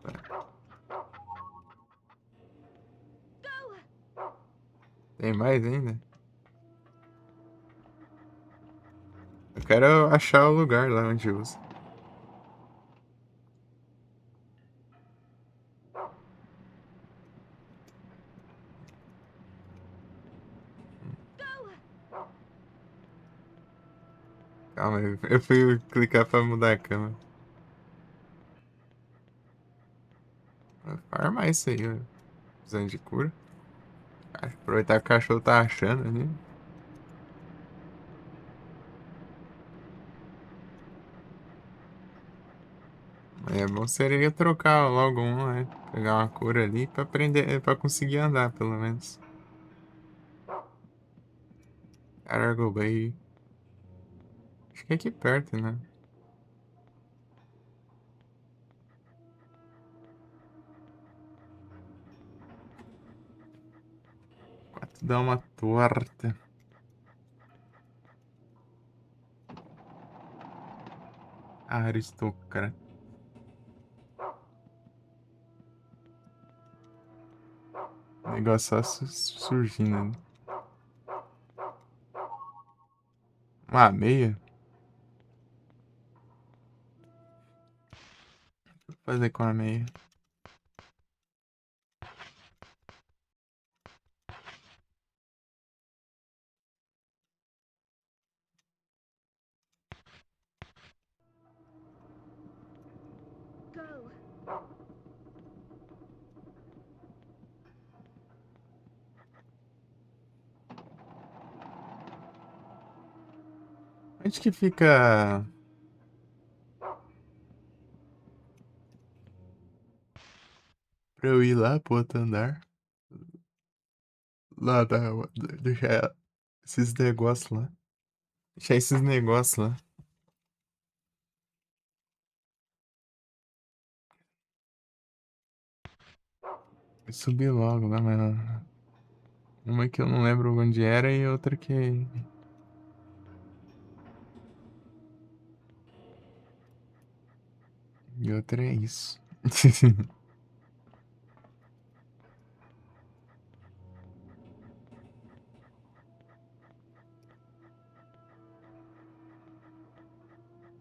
Tá. Go. Tem mais ainda? Eu quero achar o lugar lá onde usa. Go. Calma, eu fui clicar pra mudar a câmera. Vou armar isso aí, ó. Usando de cura. Aproveitar que o cachorro tá achando ali. É bom seria trocar logo um, né? Pegar uma cura ali pra aprender, pra conseguir andar, pelo menos. Cargo Bay. Acho que é aqui perto, né? Quatro dá uma torta. Aristocrata. Negócio só surgindo ali. Uma meia? Vou fazer com a meia. Go. Onde que fica... Pra eu ir lá pro outro andar? Lá, deixar esses negócios lá. Deixar esses negócios lá. Eu subi logo lá, mas... Uma que eu não lembro onde era e outra que... E outra é isso.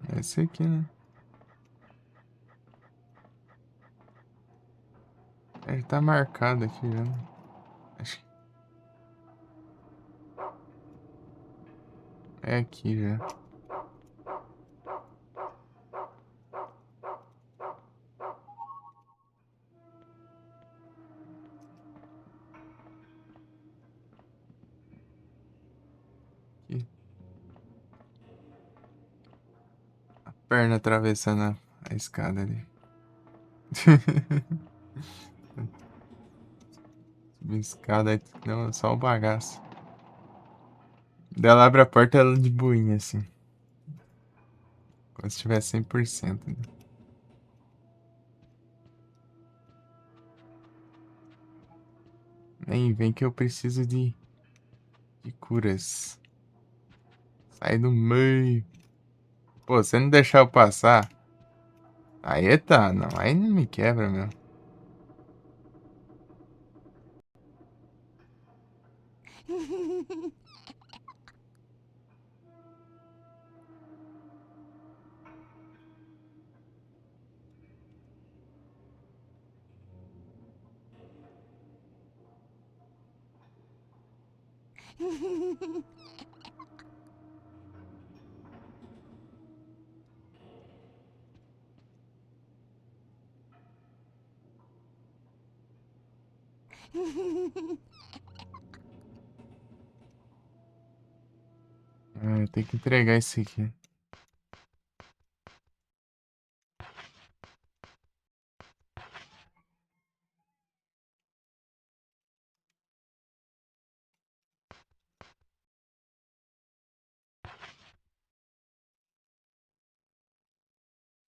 É esse aqui, né? Ele tá marcado aqui já. Acho que é aqui já. Aqui. A perna atravessando a escada ali. Subir escada aí, não, só o bagaço. Daí ela abre a porta ela de boinha, assim. Como se tivesse 100%. Né? Nem vem que eu preciso de curas. Sai do meio. Pô, você não deixar eu passar. Aí tá, não. Aí não me quebra, meu. Ah, eu tenho que entregar esse aqui.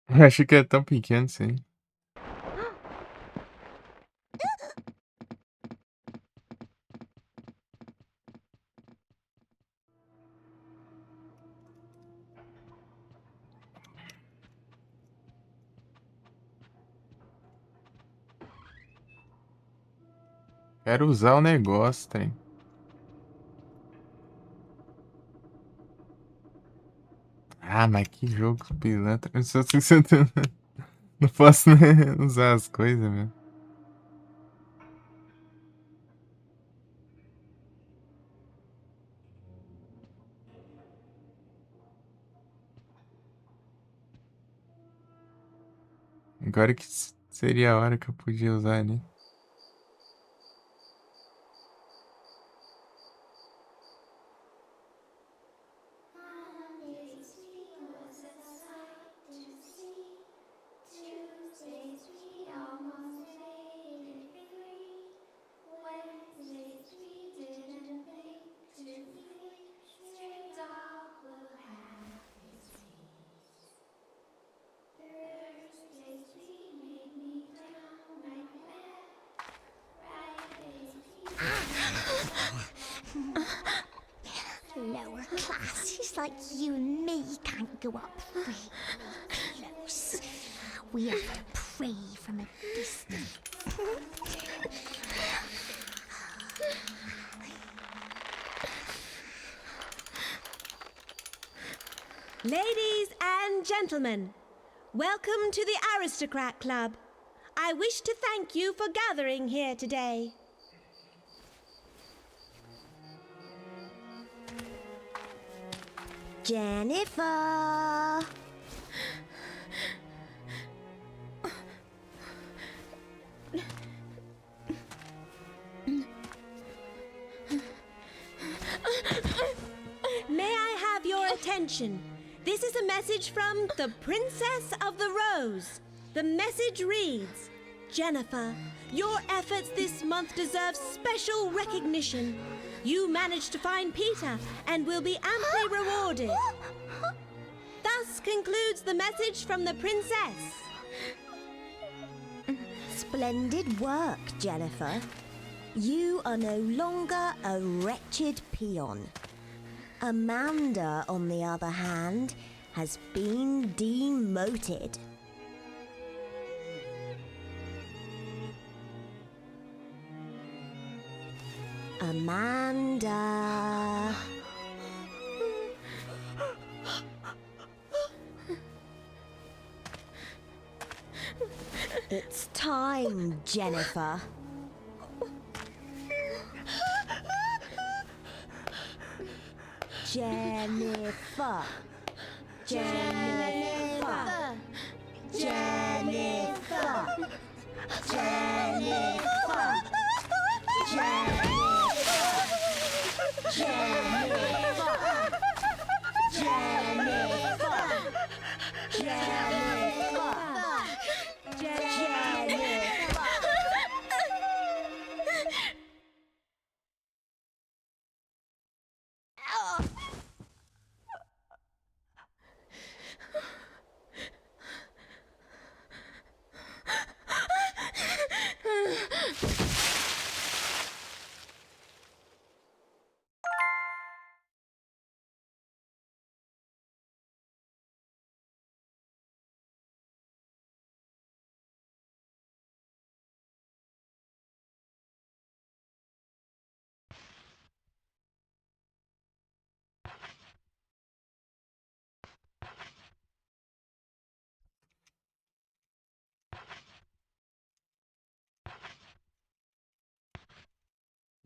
Eu acho que é tão pequeno isso aí. Quero usar o negócio, trem. Ah, mas que jogo pilantra. Eu só sei se eu não posso né, usar as coisas, meu. Agora que seria a hora que eu podia usar ali. Lower classes like you and me can't go up really close. We have to pray from a distance. Ladies and gentlemen, welcome to the Aristocrat Club. I wish to thank you for gathering here today. Jennifer! May I have your attention? This is a message from the Princess of the Rose. The message reads, Jennifer, your efforts this month deserve special recognition. You managed to find Peter and will be amply rewarded. Thus concludes the message from the princess. Splendid work, Jennifer. You are no longer a wretched peon. Amanda, on the other hand, has been demoted. Amanda. It's time, Jennifer. Jennifer. Jennifer. Jennifer. Jennifer.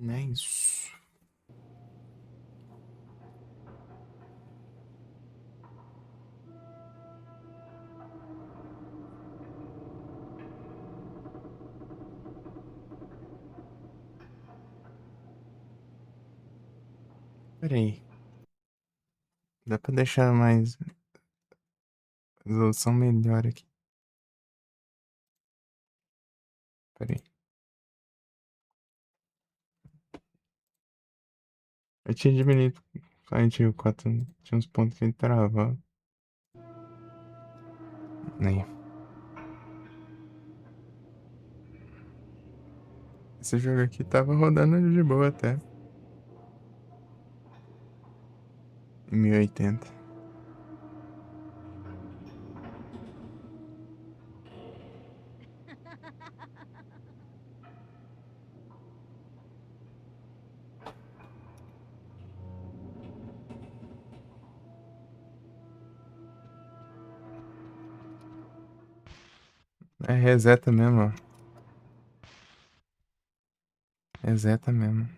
É isso. Pera aí. Dá pra deixar mais resolução melhor aqui. Pera aí. Eu tinha diminuído Silent Hill 4. Tinha uns pontos que ele travava. Aí. Esse jogo aqui tava rodando de boa até. Em 1080. É, reseta mesmo, ó. Reseta mesmo.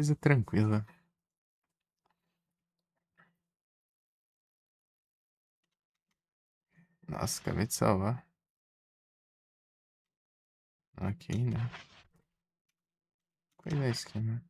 Coisa tranquila. Nossa, acabei de salvar. Ok, né? Coisa esquema.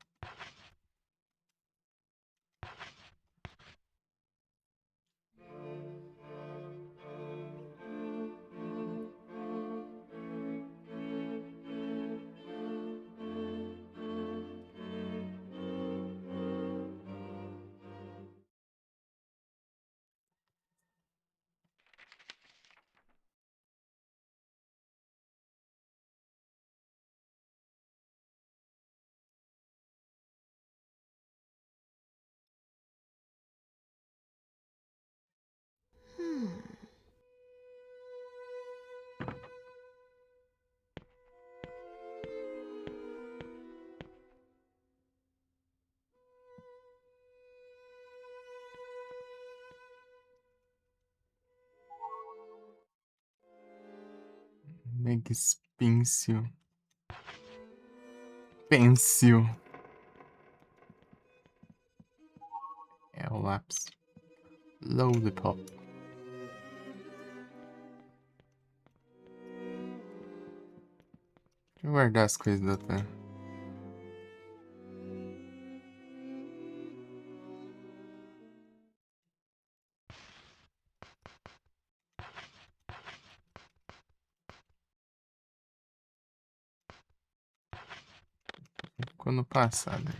Megspício. Pêncil. É o lápis. Lollipop. Deixa eu guardar as coisas da outra. Ficou no passado.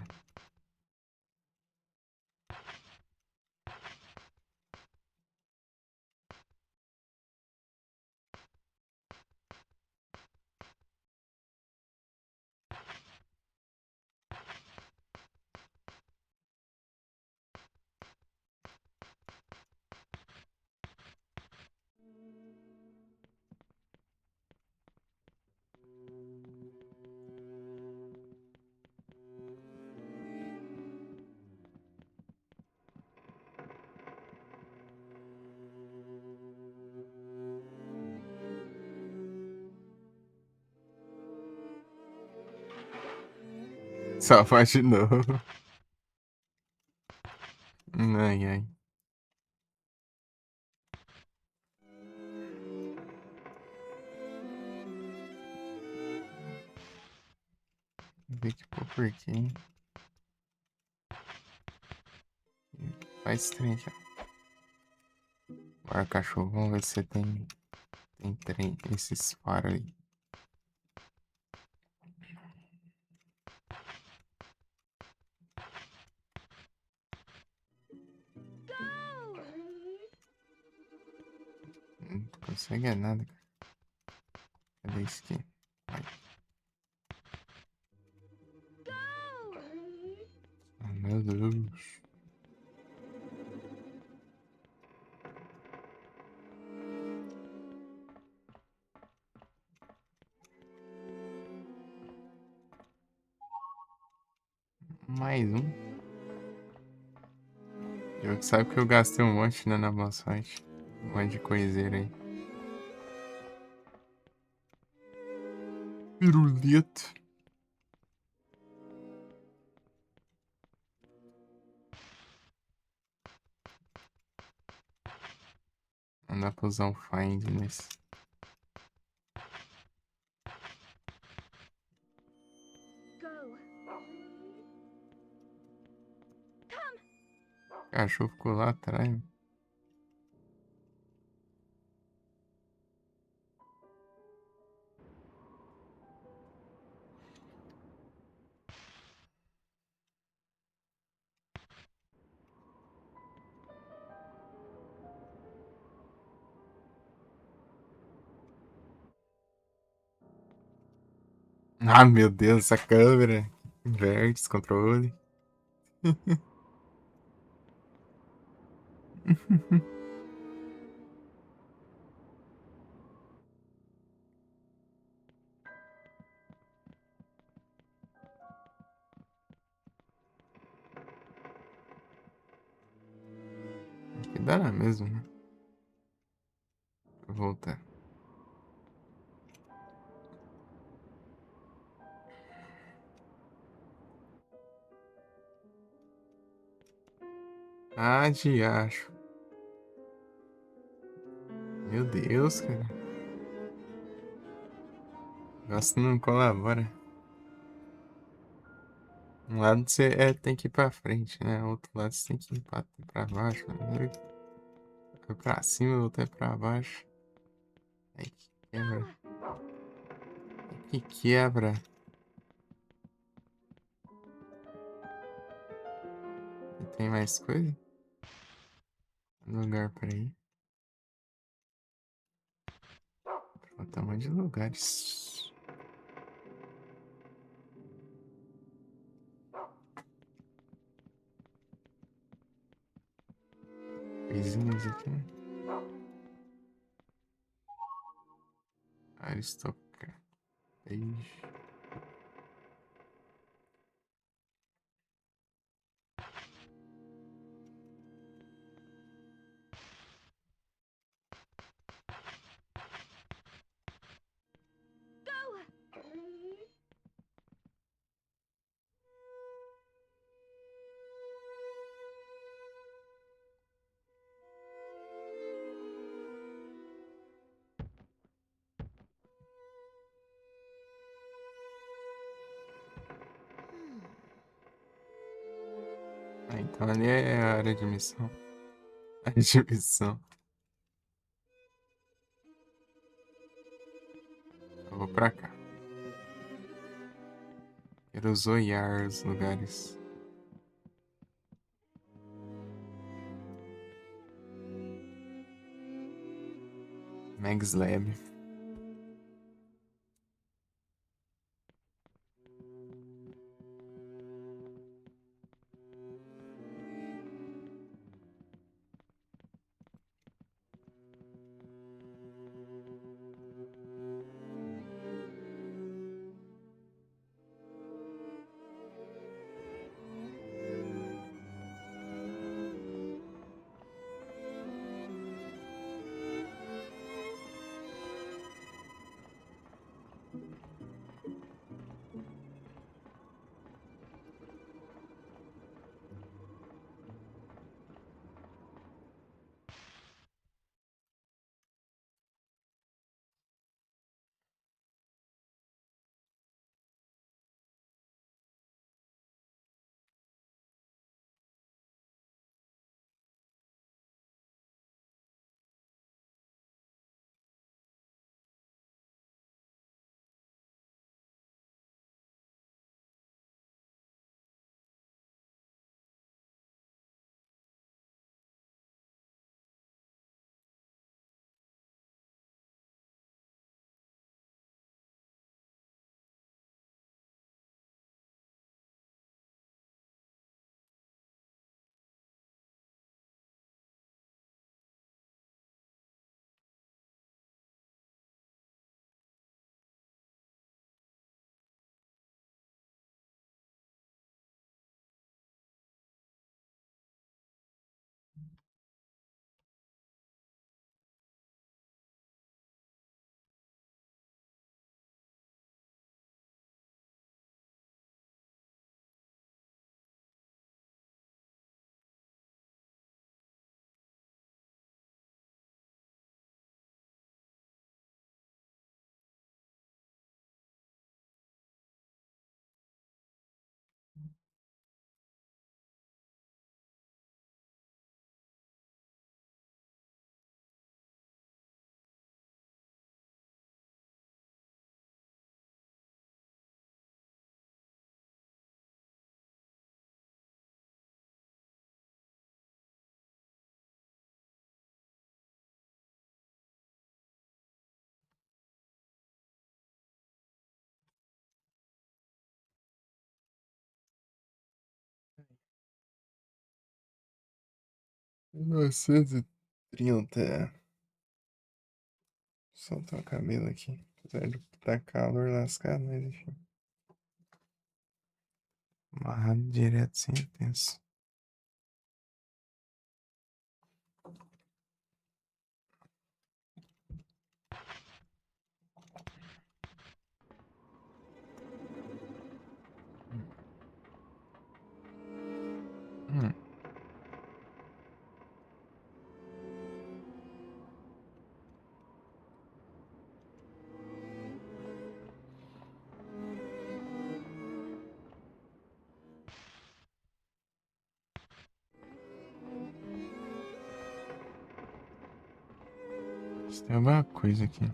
Só faz de novo. Ai, ai. Ver que pôr por aqui. Faz trem já. Agora, cachorro, vamos ver se tem trem, esses faros aí. Não consegue é nada, cara. Cadê isso aqui? Ai. Ah, meu Deus. Mais um. Eu que sabe que eu gastei um monte, né, na boa sorte. Um monte de coiseira aí. Pirulito. Não dá pra usar um find nesse. Go. O cachorro ficou lá atrás. Ah, meu Deus, essa câmera. Inverte esse controle. Que dá na mesma, né? Vou voltar. Ah, diacho. Meu Deus, cara. O negócio não colabora. Um lado você tem que ir pra frente, né? Outro lado você tem que ir pra baixo. Né? É pra cima, o outro é pra baixo. Aí que quebra. Aí que quebra. E tem mais coisa? Lugar pra ir. Pronto, um monte de lugares. Coisinhas aqui. Aristocrata. Beijo. Ah, então ali é a área de missão. Área de missão. Eu vou pra cá. Quero zoiar os lugares. Meg's Lab. R$ 930. Soltar o cabelo aqui. Apesar de tá calor lascado, mas enfim. Amarrado direto sem penso. Hum. Tem alguma coisa aqui.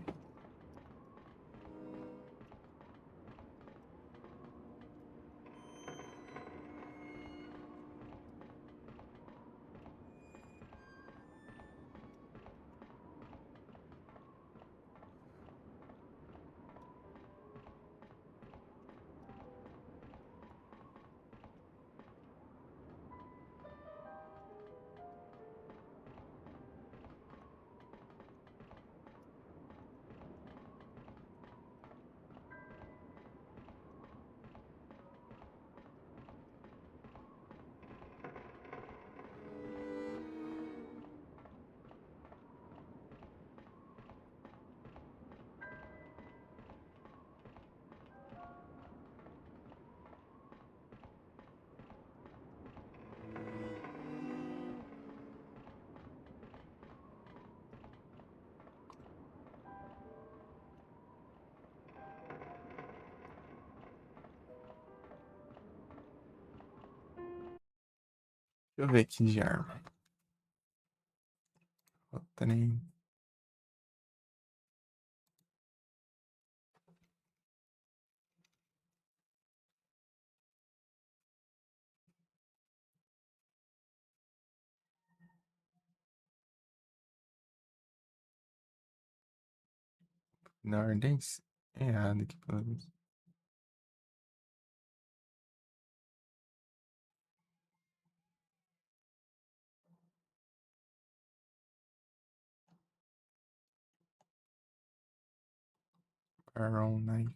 Deixa eu ver aqui de arma. O trem. Na ordem errada aqui, pelo menos. Barrel knife.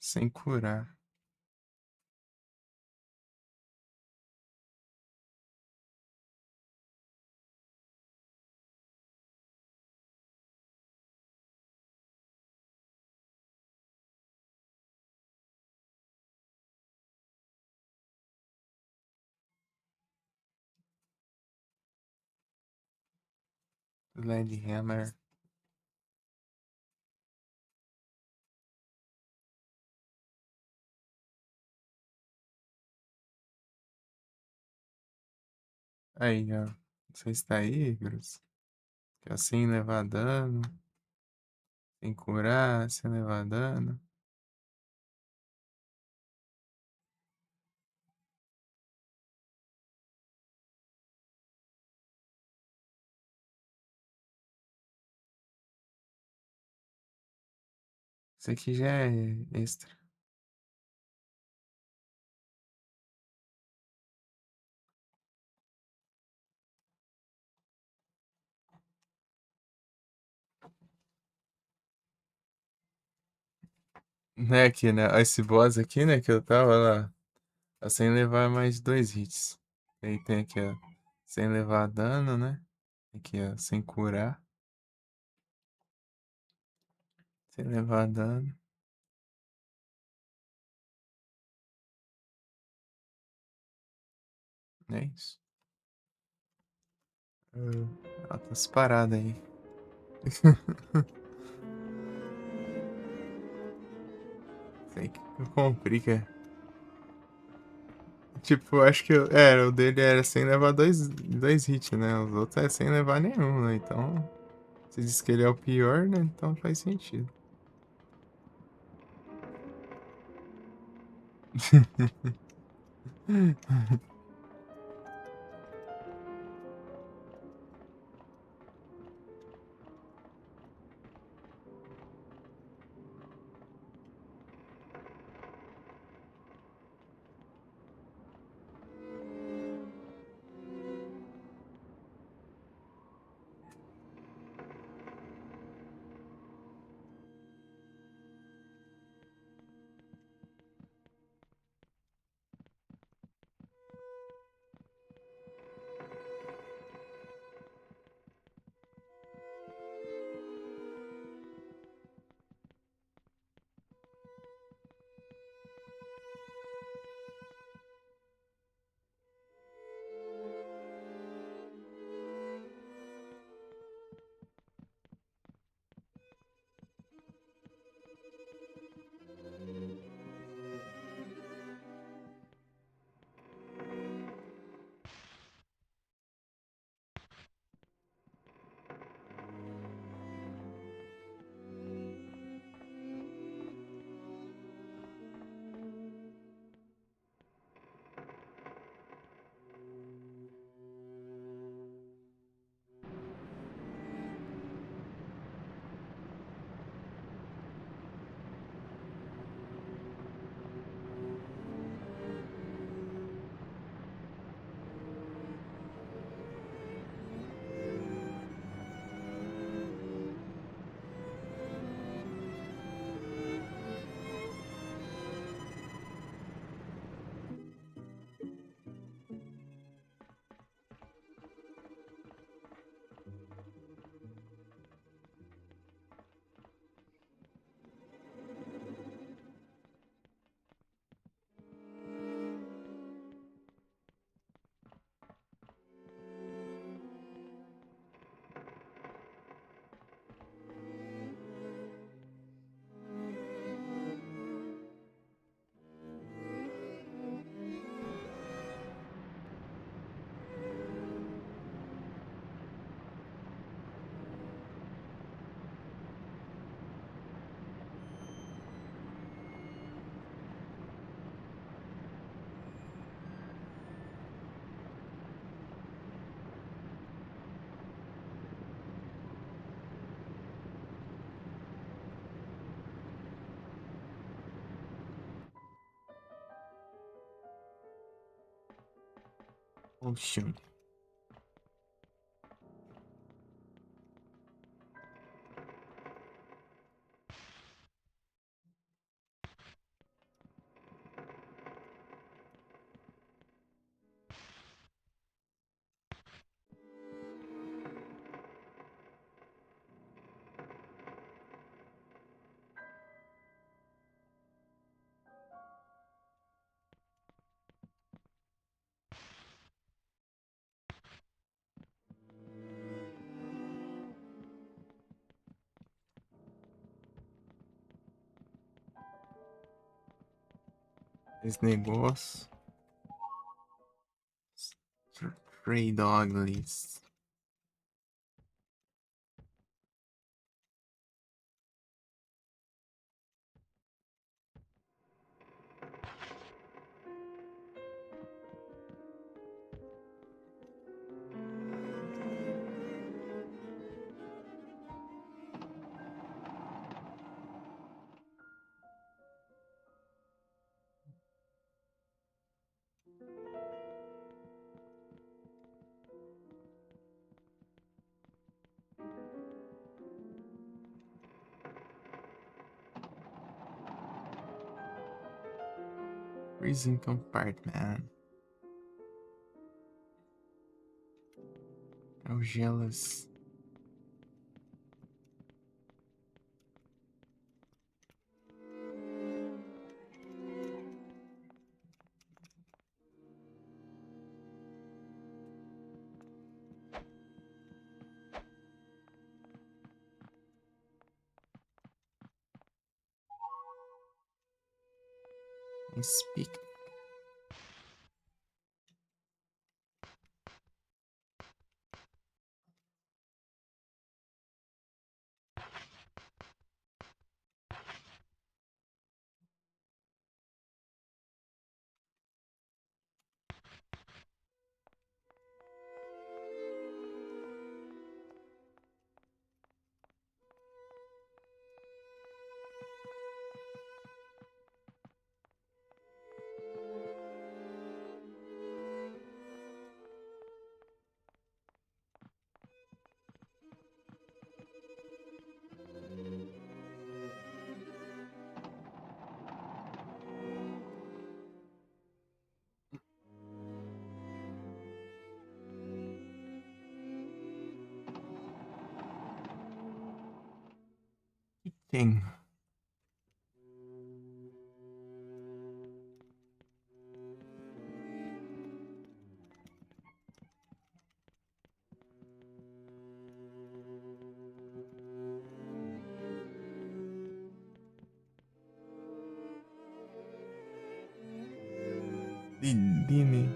Sem curar. Sledgehammer. Aí, ó. Não sei se tá aí, Grus. Que assim levar dano. Sem curar, sem levar dano. Isso aqui já é extra. Né, aqui, né? Esse boss aqui, né, que eu tava lá. Tá sem levar mais 2 hits. Aí tem aqui, ó. Sem levar dano, né? Aqui, ó. Sem curar. Sem levar dano. É isso. Ela tá parada aí. Sei que complica. Tipo, acho que o dele era sem levar dois hits, né? Os outros é sem levar nenhum, né? Então, você disse que ele é o pior, né? Então faz sentido. Ocean. Esse negócio. Stray Dog List. Prison Compartment. Algelas. Speak. Tem. Dini.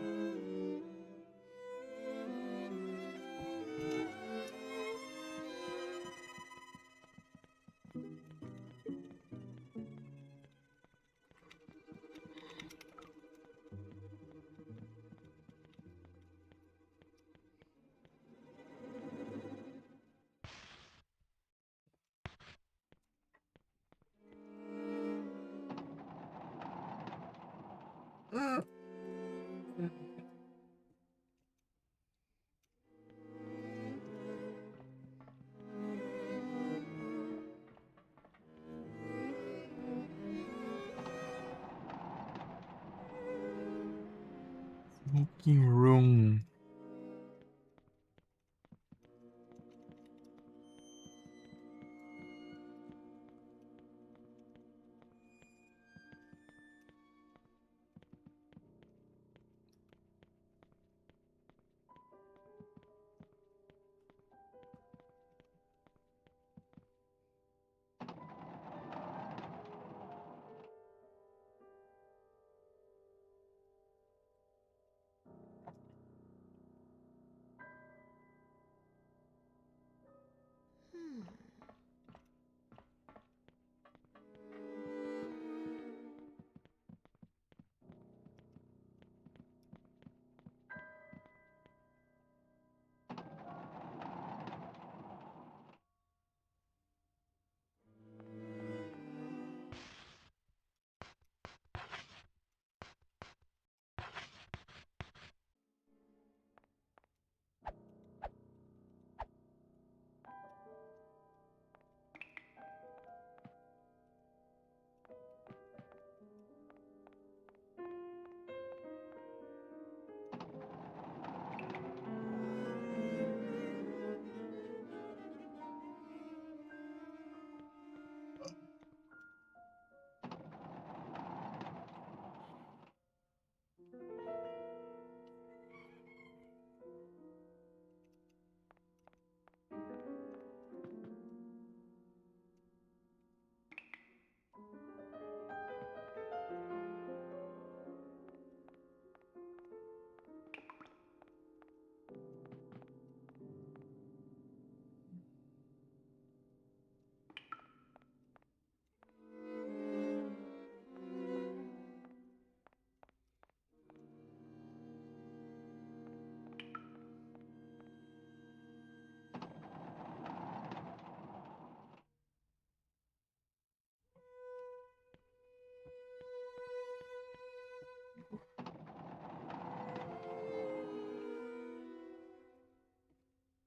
Smoking room.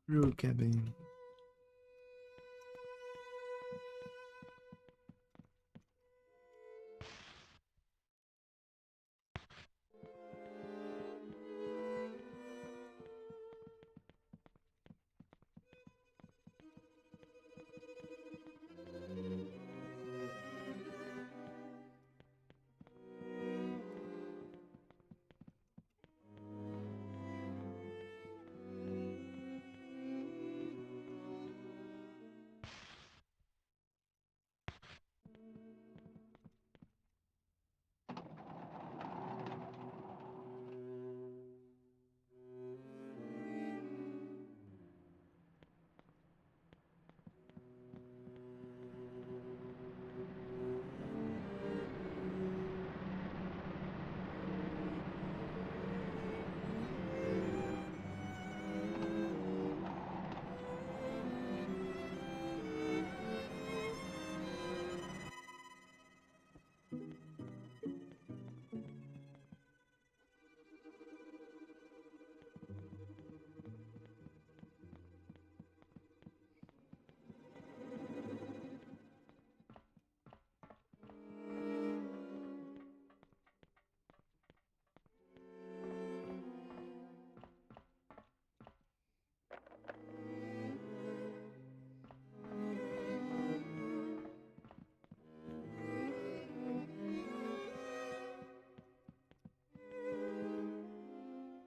Viu que é bem.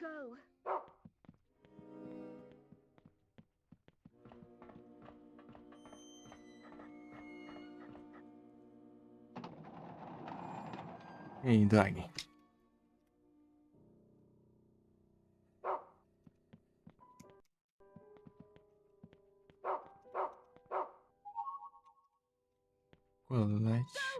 Go. Ei, Dog. Colete.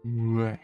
Ué.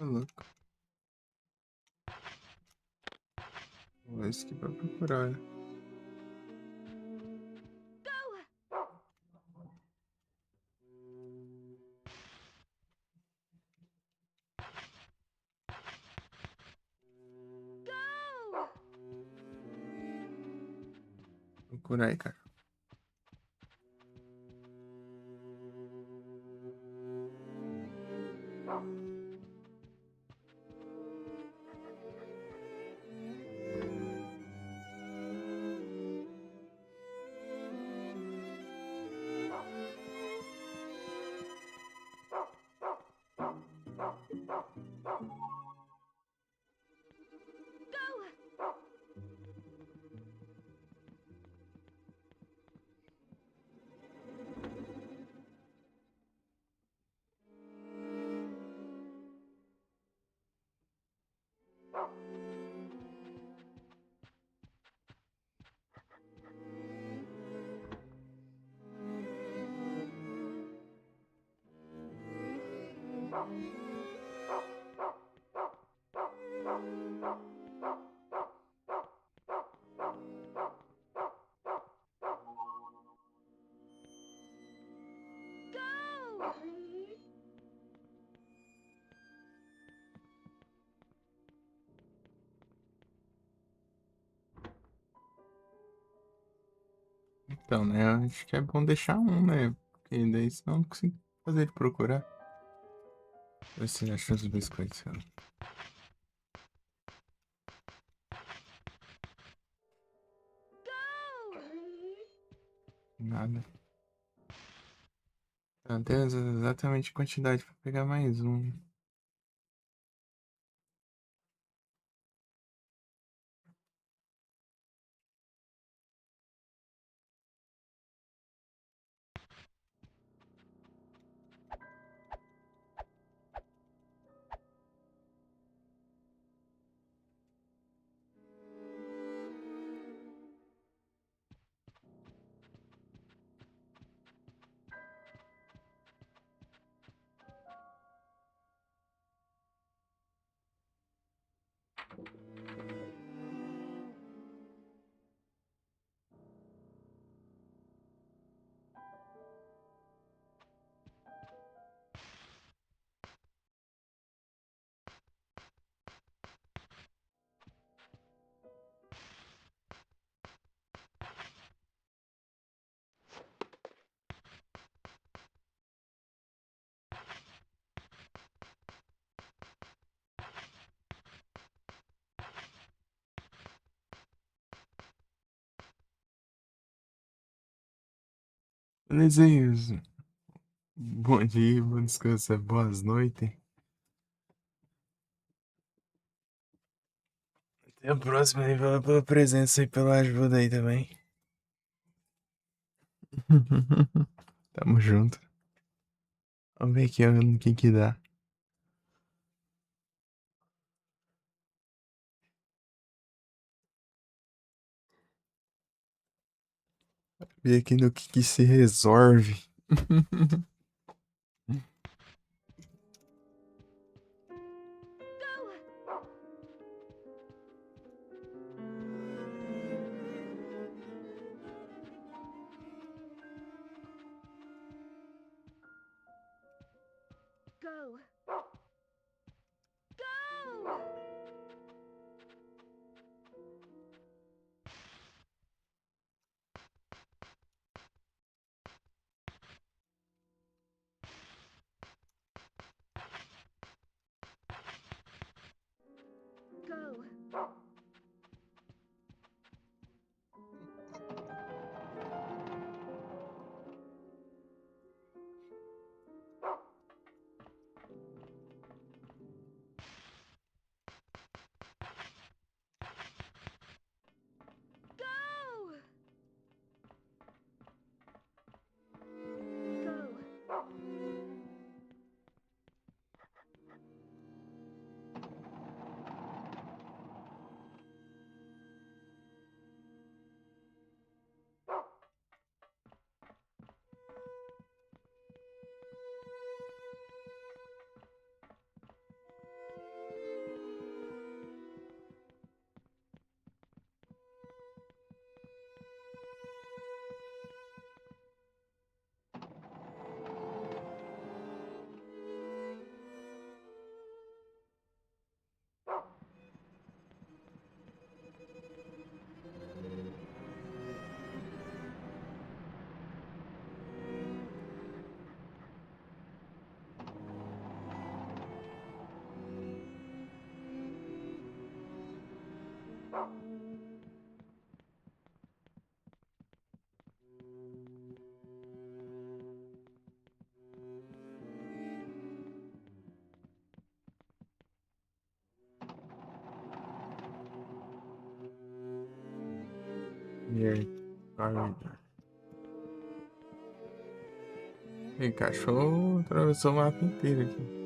Tá louco. É isso que vai procurar. procurar aí, cara. Então, né? Acho que é bom deixar um, né? Porque daí senão eu não consigo fazer ele procurar. Ver se ele acha os biscoitos. Nada. Tá, tem exatamente a quantidade pra pegar mais um. Beleza, é isso. Bom dia, bom descanso, boas noites. Até a próxima aí, valeu pela presença e pela ajuda aí também. Tamo junto. Vamos ver aqui o que dá. Ver aqui no que se resolve. Go. Go! Go. Go! Go. Near corridor. E cachorro atravessou o mapa inteiro aqui.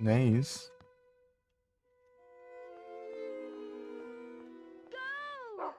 Nem isso. Go!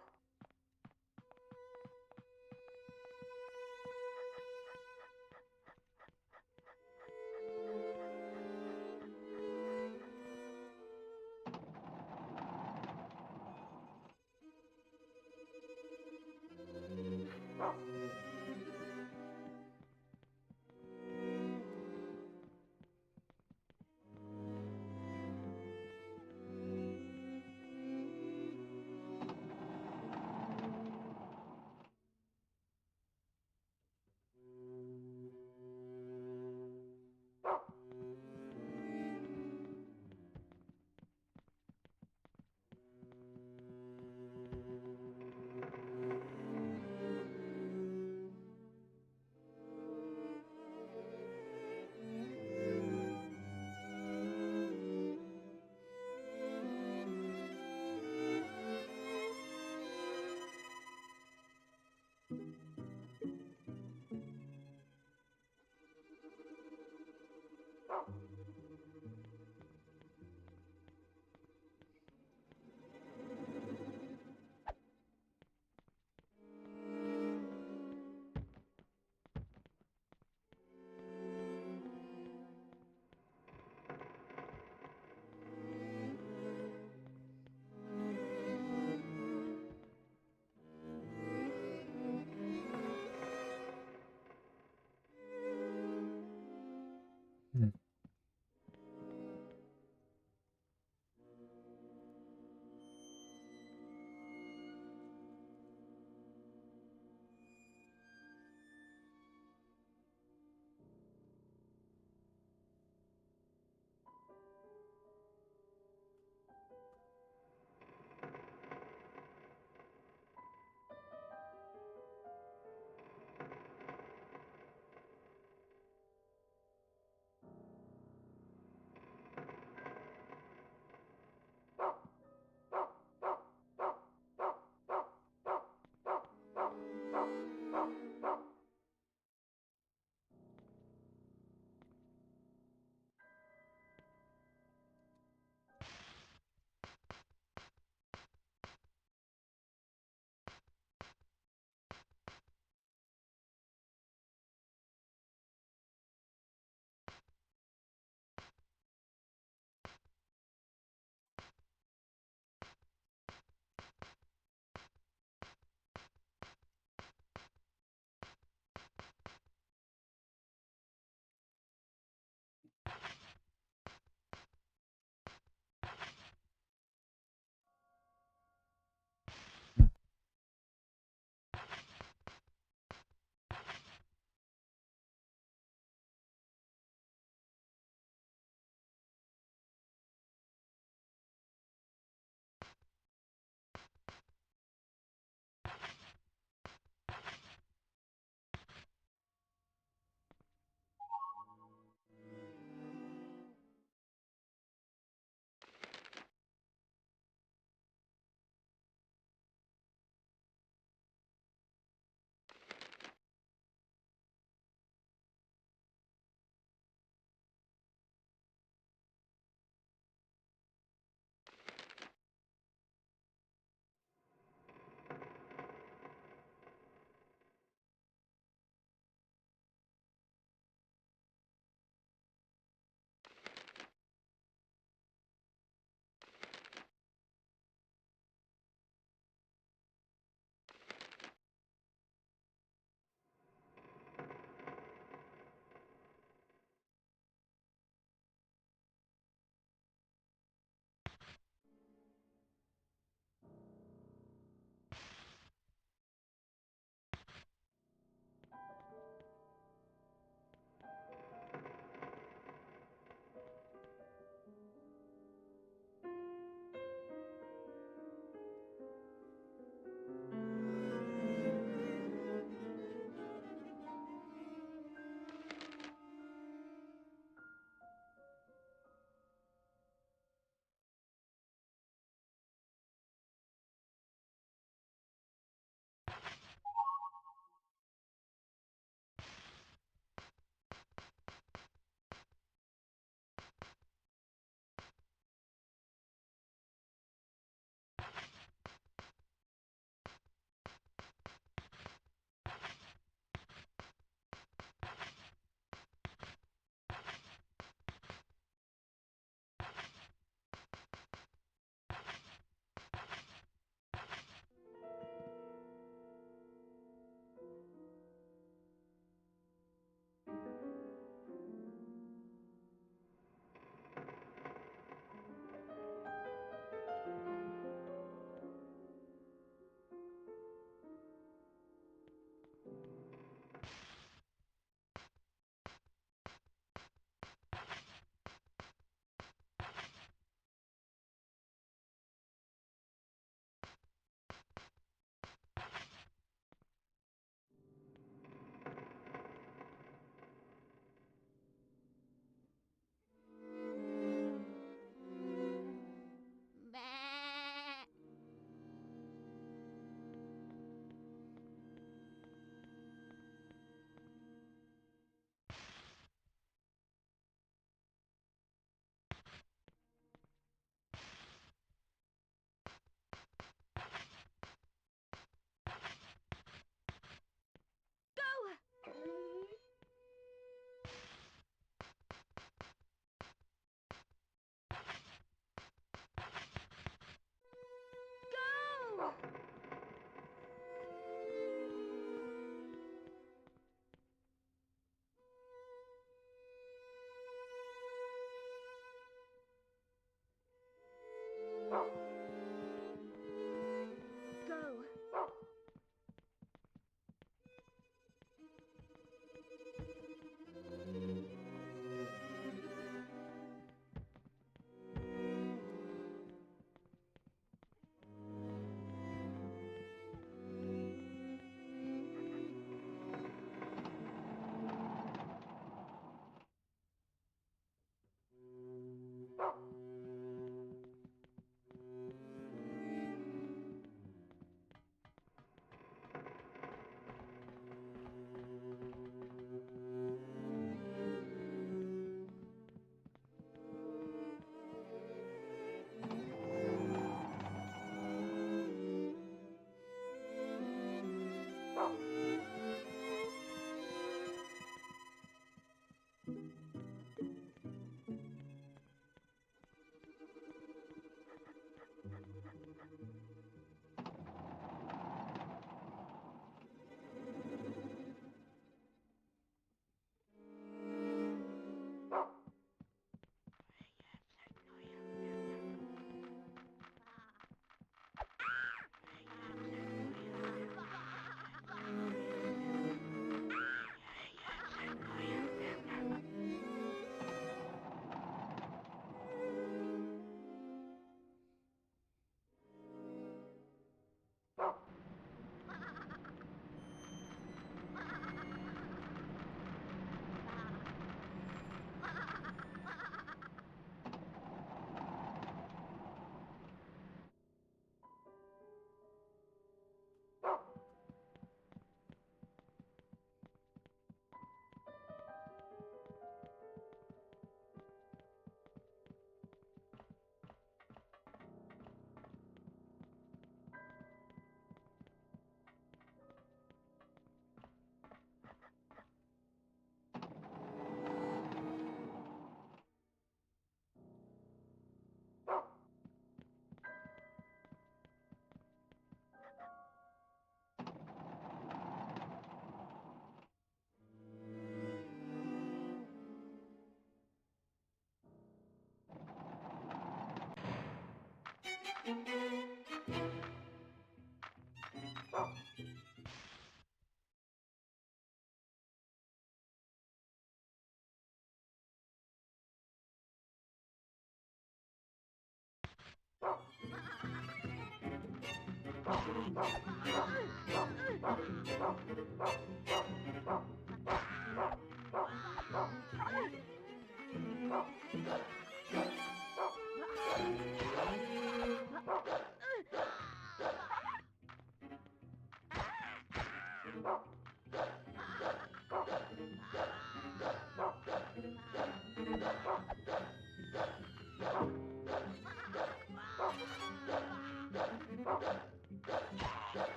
Go.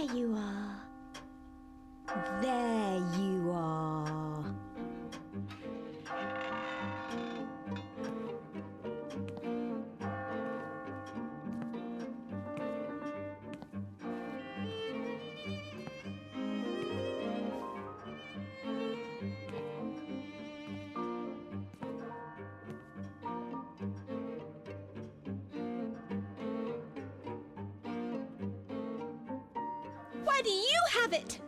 There you are. There you are. Did you have it?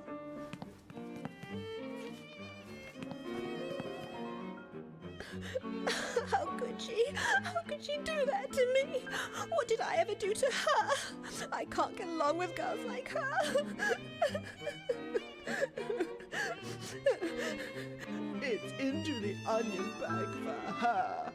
How could she? How could she do that to me? What did I ever do to her? I can't get along with girls like her. It's into the onion bag for her.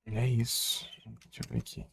É isso. Deixa eu ver aqui.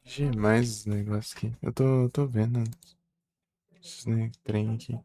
Demais esse negócio aqui. Eu tô vendo esse trem aqui.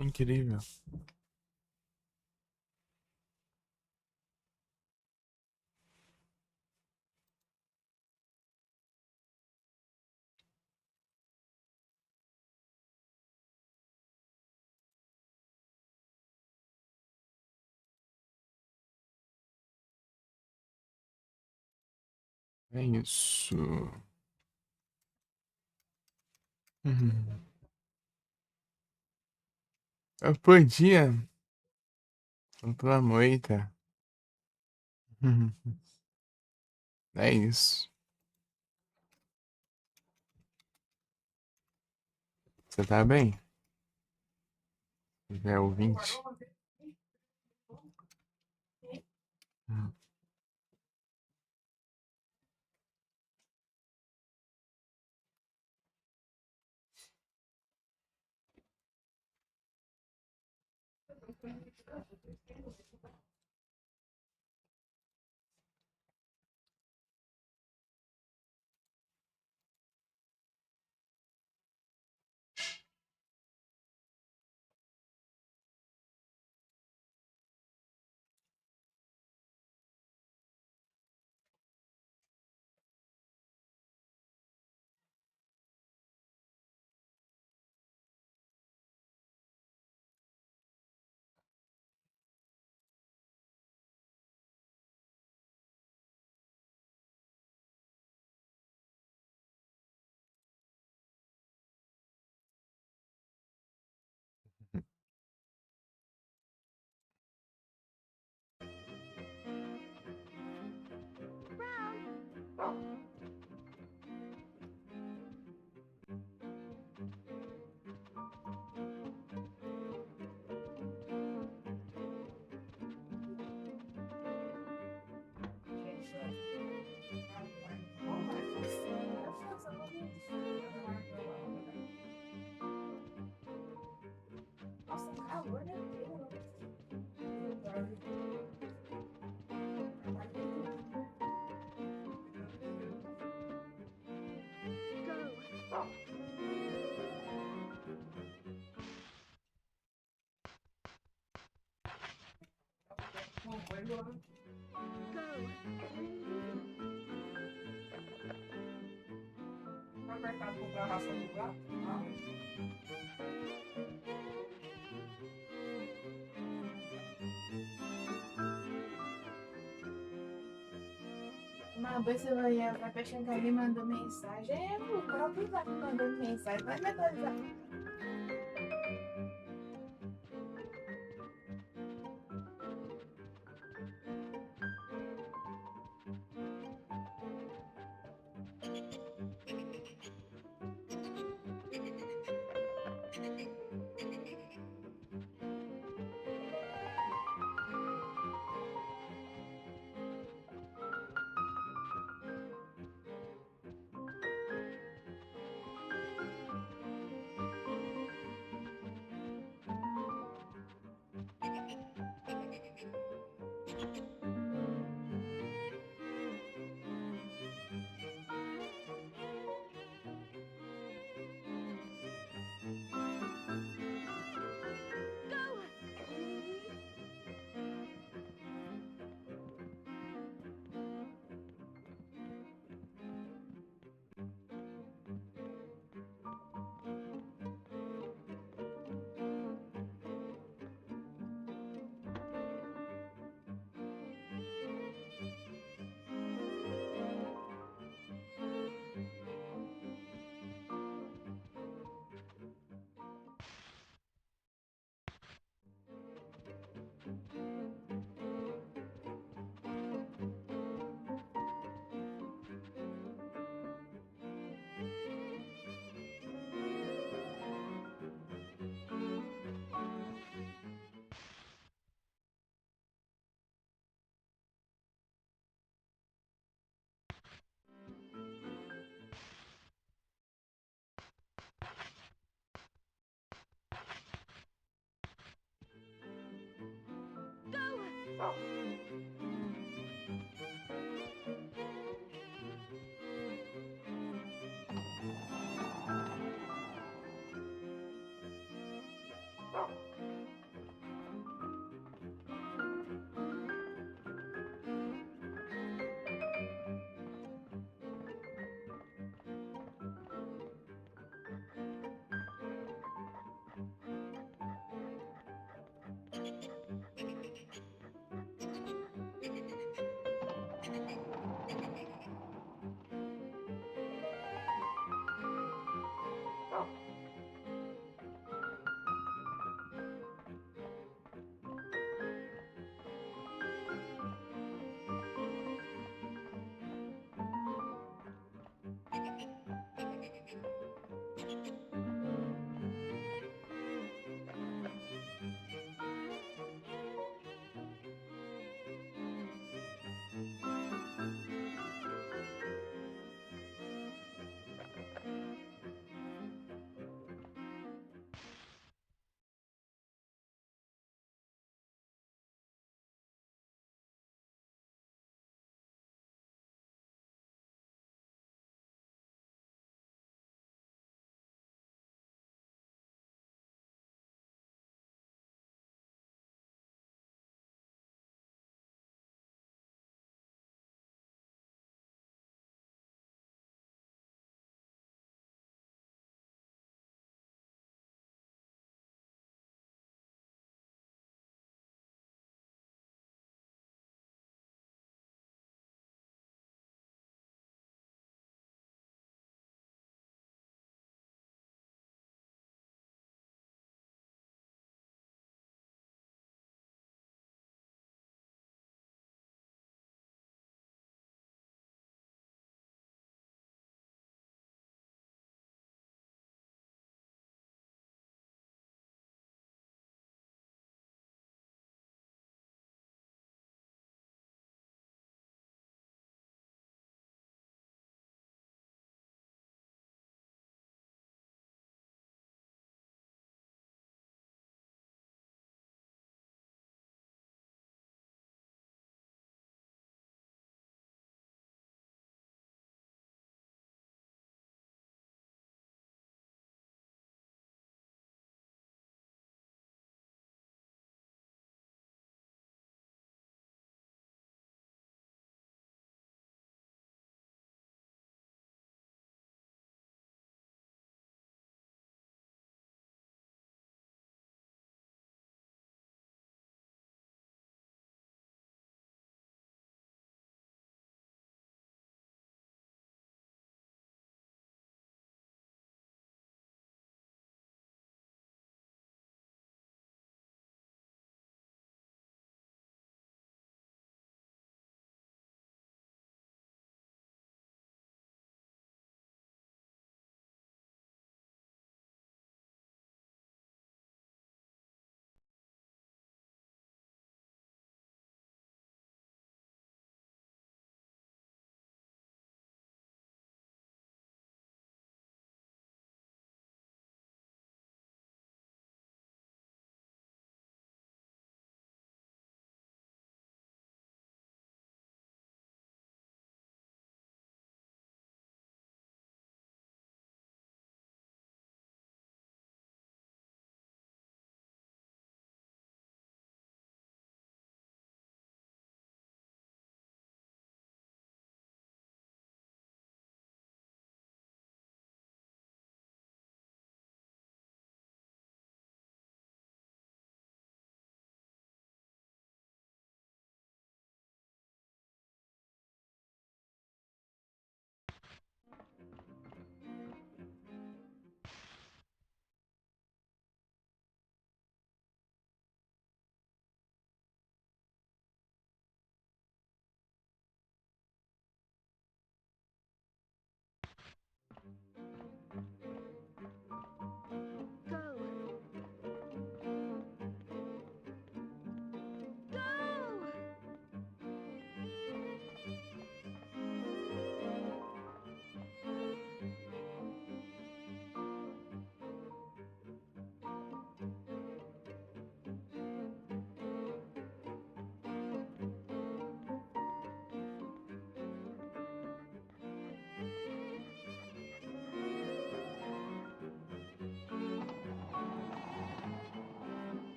Incrível. É isso. Uhum. Eu podia. Pela moita. Uhum. É isso. Você tá bem? Já é ouvinte? Uhum. Uma vez eu ia pra Peixinho me mandou mensagem. É o próprio Zap mandando mensagem. Vai me atualizar.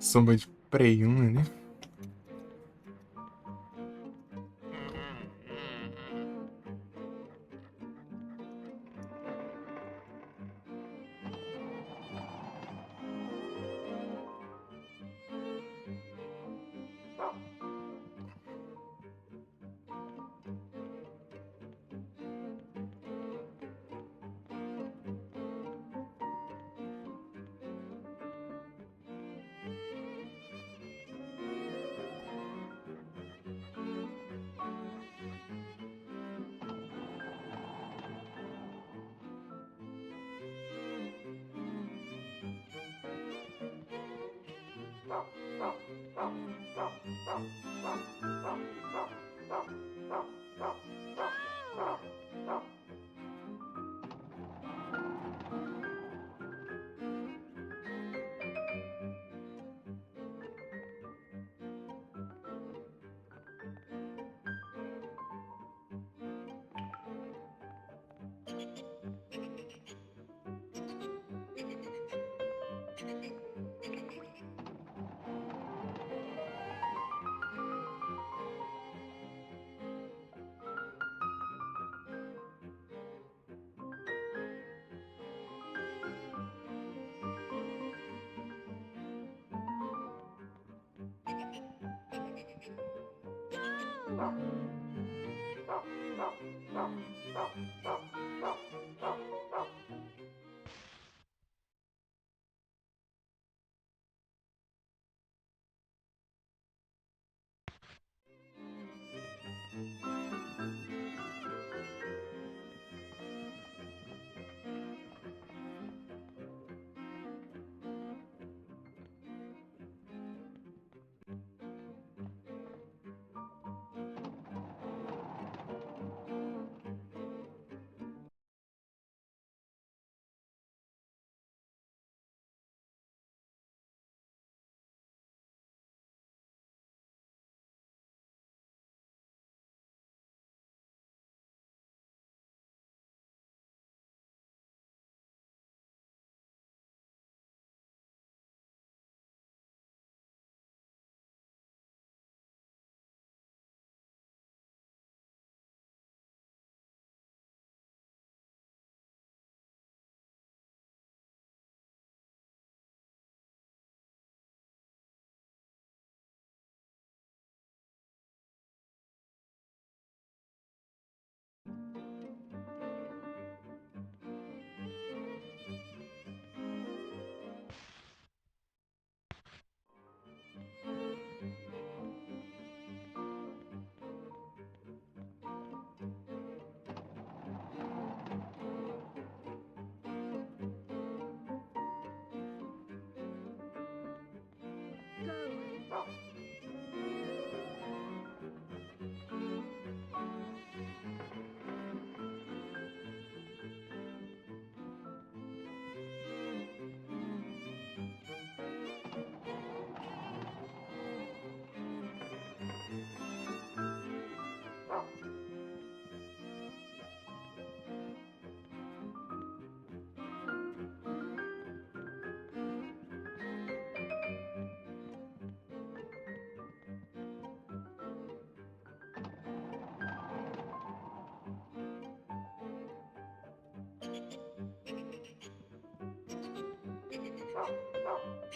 Sombra de Prey 1 ali.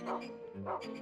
Go. Go.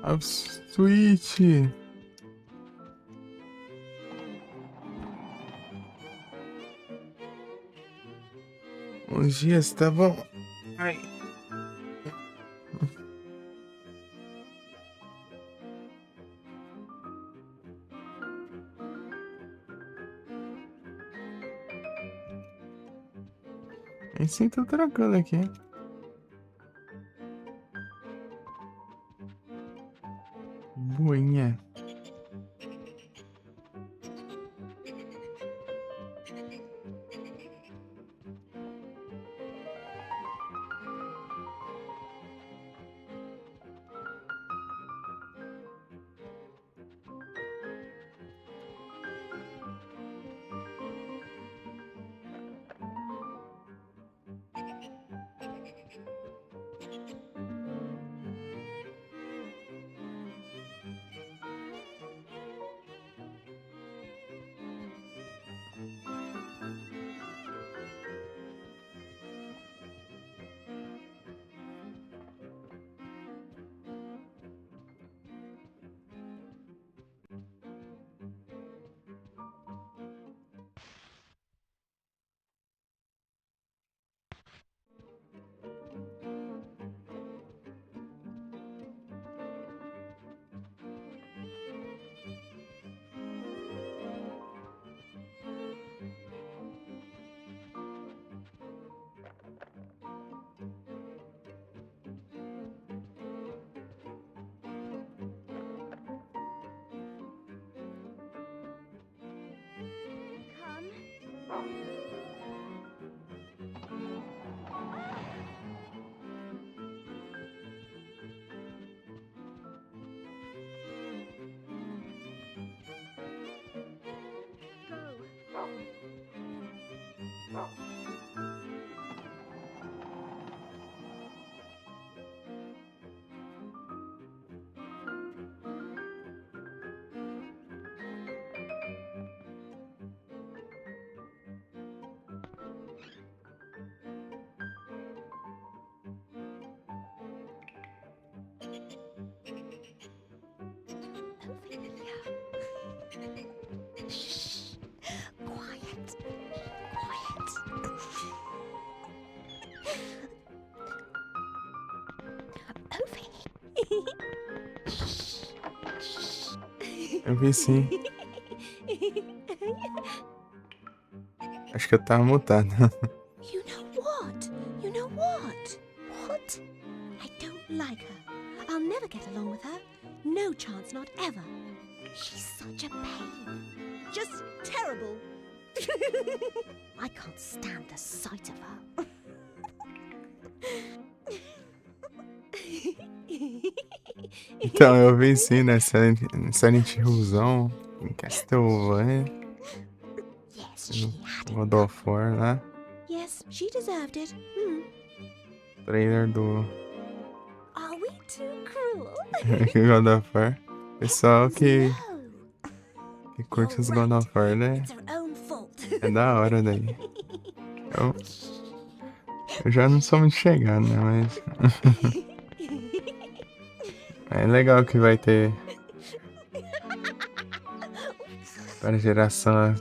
A Switch. Uns dias tá bom. Ai. Eu sinto tranquilo aqui. Boinha. Come. Shh. Quiet. Quiet. Eu vi sim. Acho que eu tava mutado. You know what? You know what? What? I don't like her. I'll never get along with her. No chance, not ever. She's such a pain. Just terrible. I can't stand the sight of her. Então, eu venci nessa Silent Hillzão, em Castlevania, Yes, she had God of War lá, Yes, she deserved it. trailer do Are we too cruel? God of War. Pessoal que No. curte os God of War, né? It's her own fault. É da hora daí. Eu já não sou muito chegado, né? Mas é legal que vai ter para a geração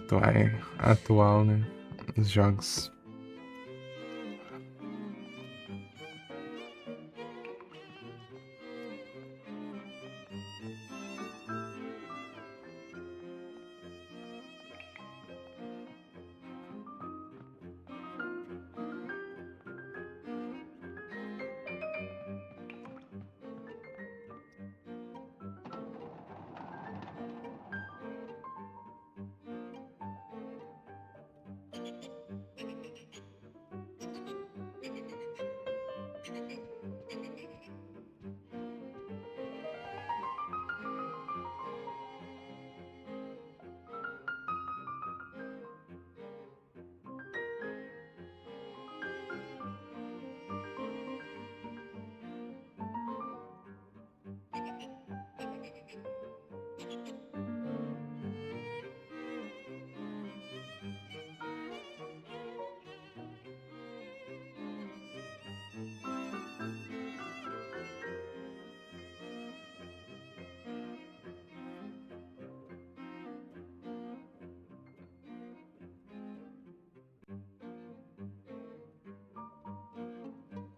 atual, né? Os jogos.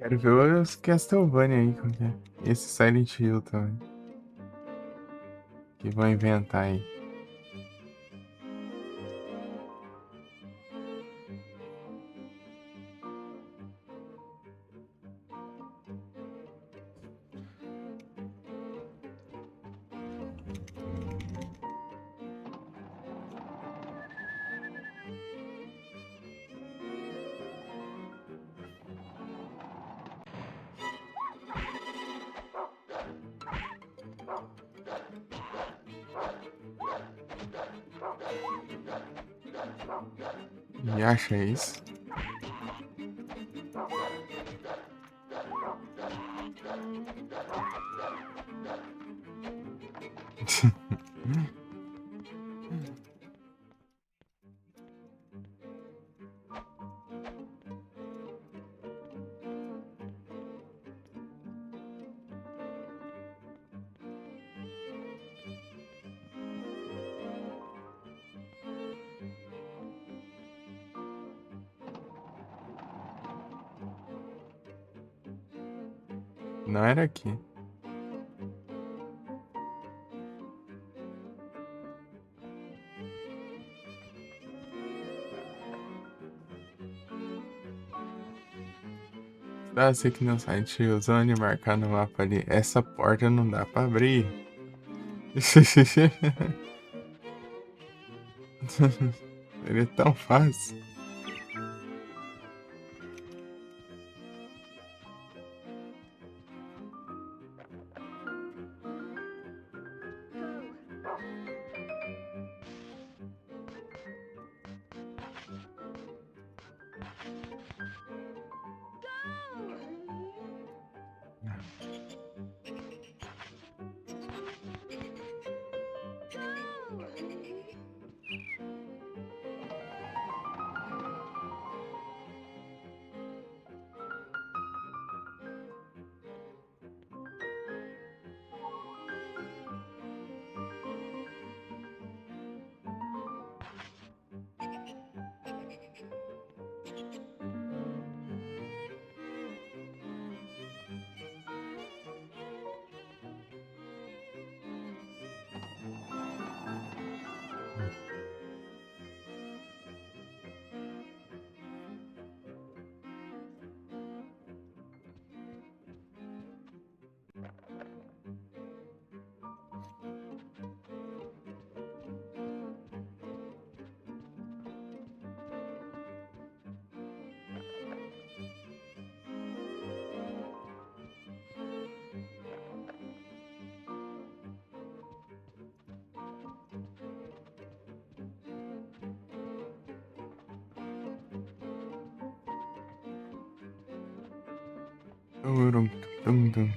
Quero ver os Castlevania aí, como que é. Esse Silent Hill também. Que vão inventar aí. E acha isso? Não era aqui. Dá você que não sai de Zone marcar no mapa ali. Essa porta não dá pra abrir. Ele é tão fácil. Tum, tum, tum.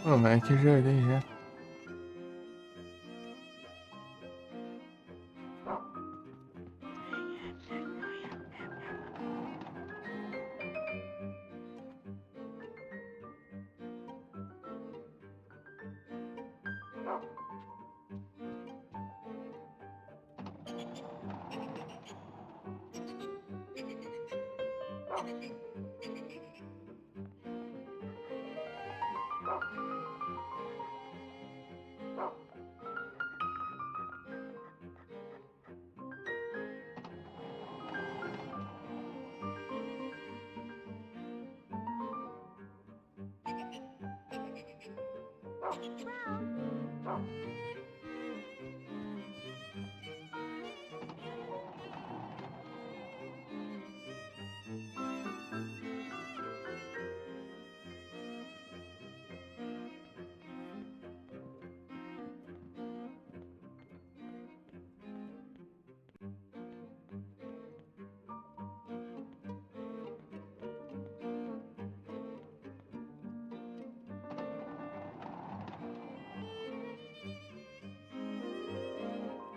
Pô, mas é que eu já olhei já.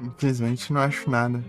Infelizmente não acho nada.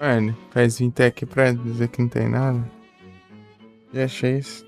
Mano, faz vir até aqui pra dizer que não tem nada. Já achei isso.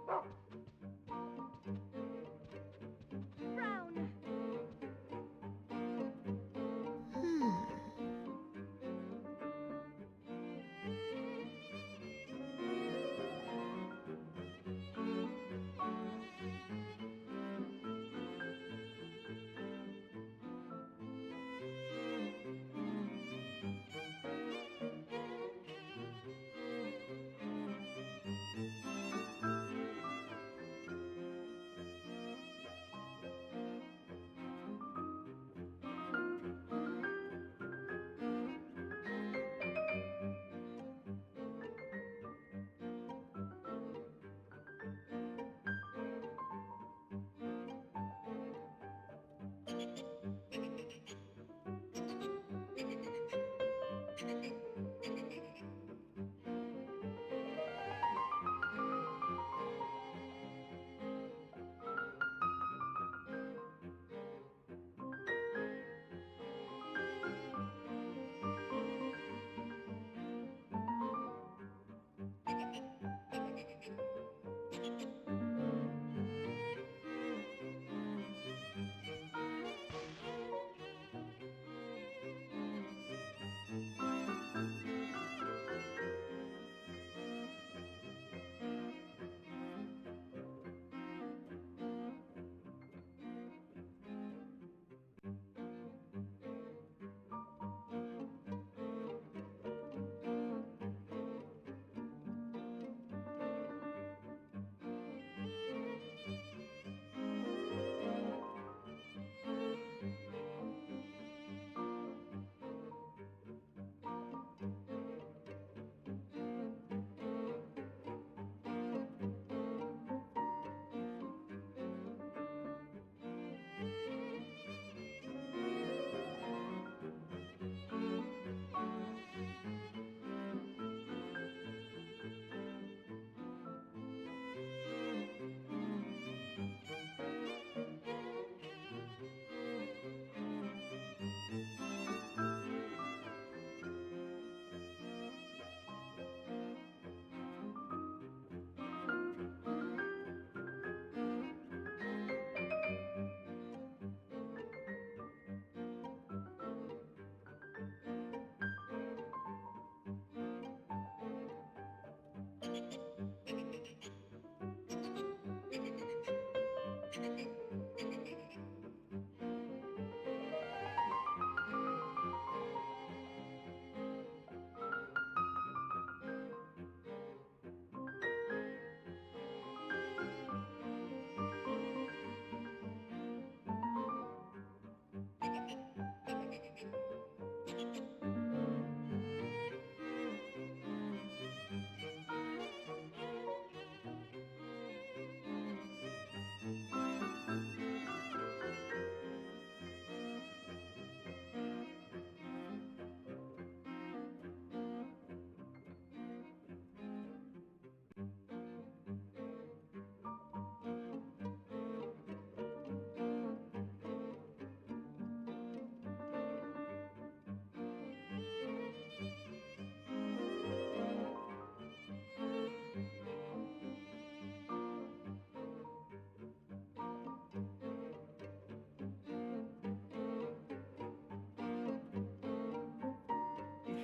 Brown.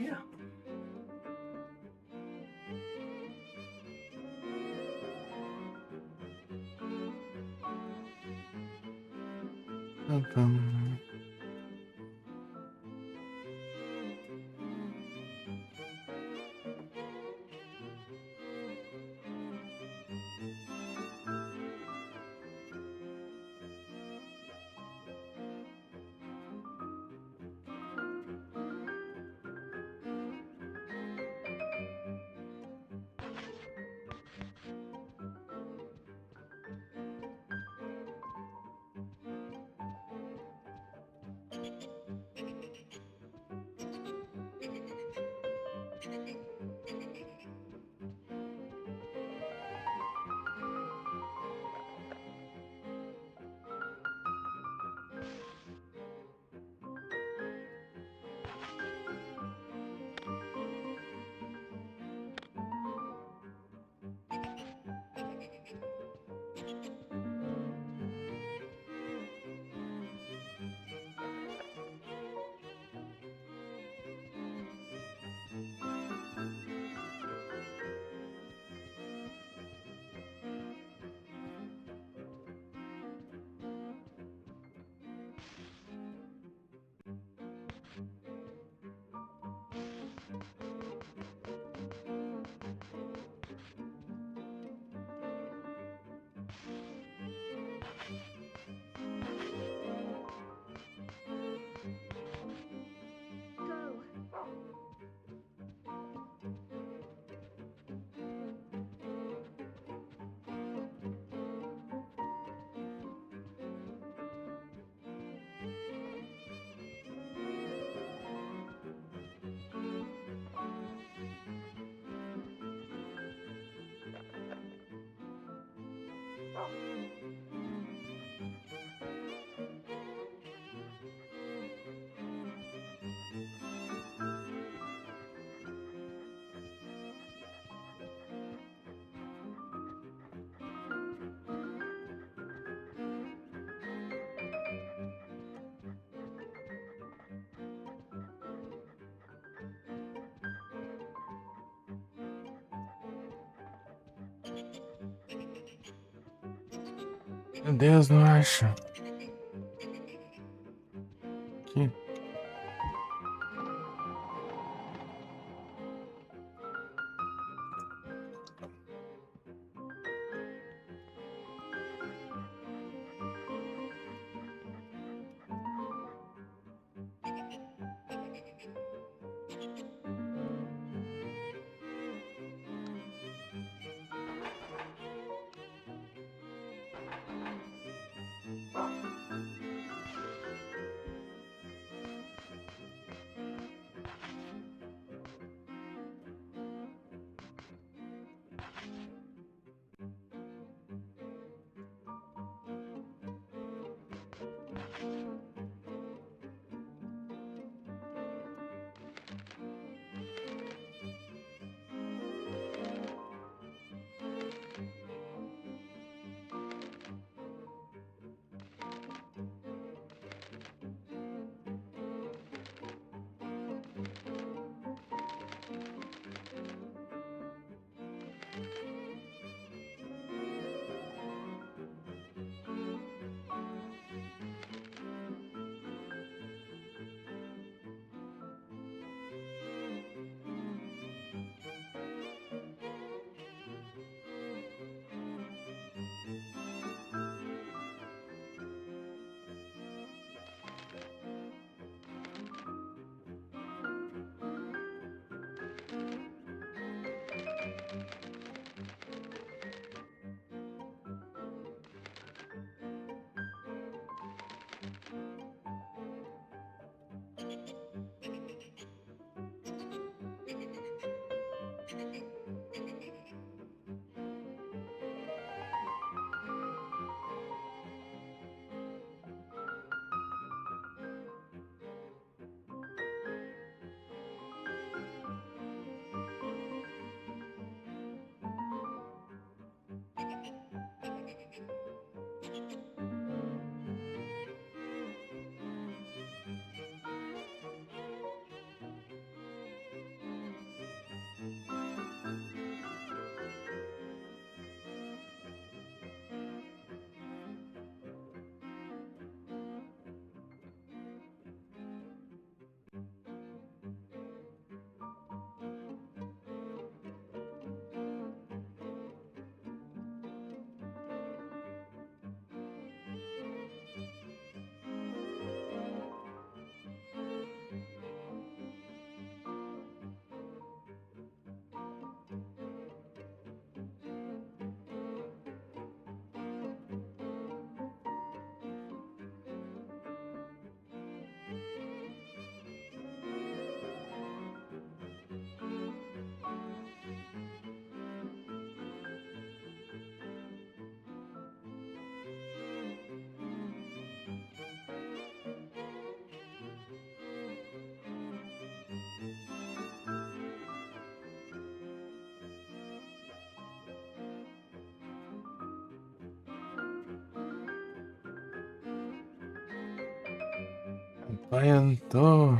here. Pam. Go. Meu Deus, não acho. Aqui. Adiantou.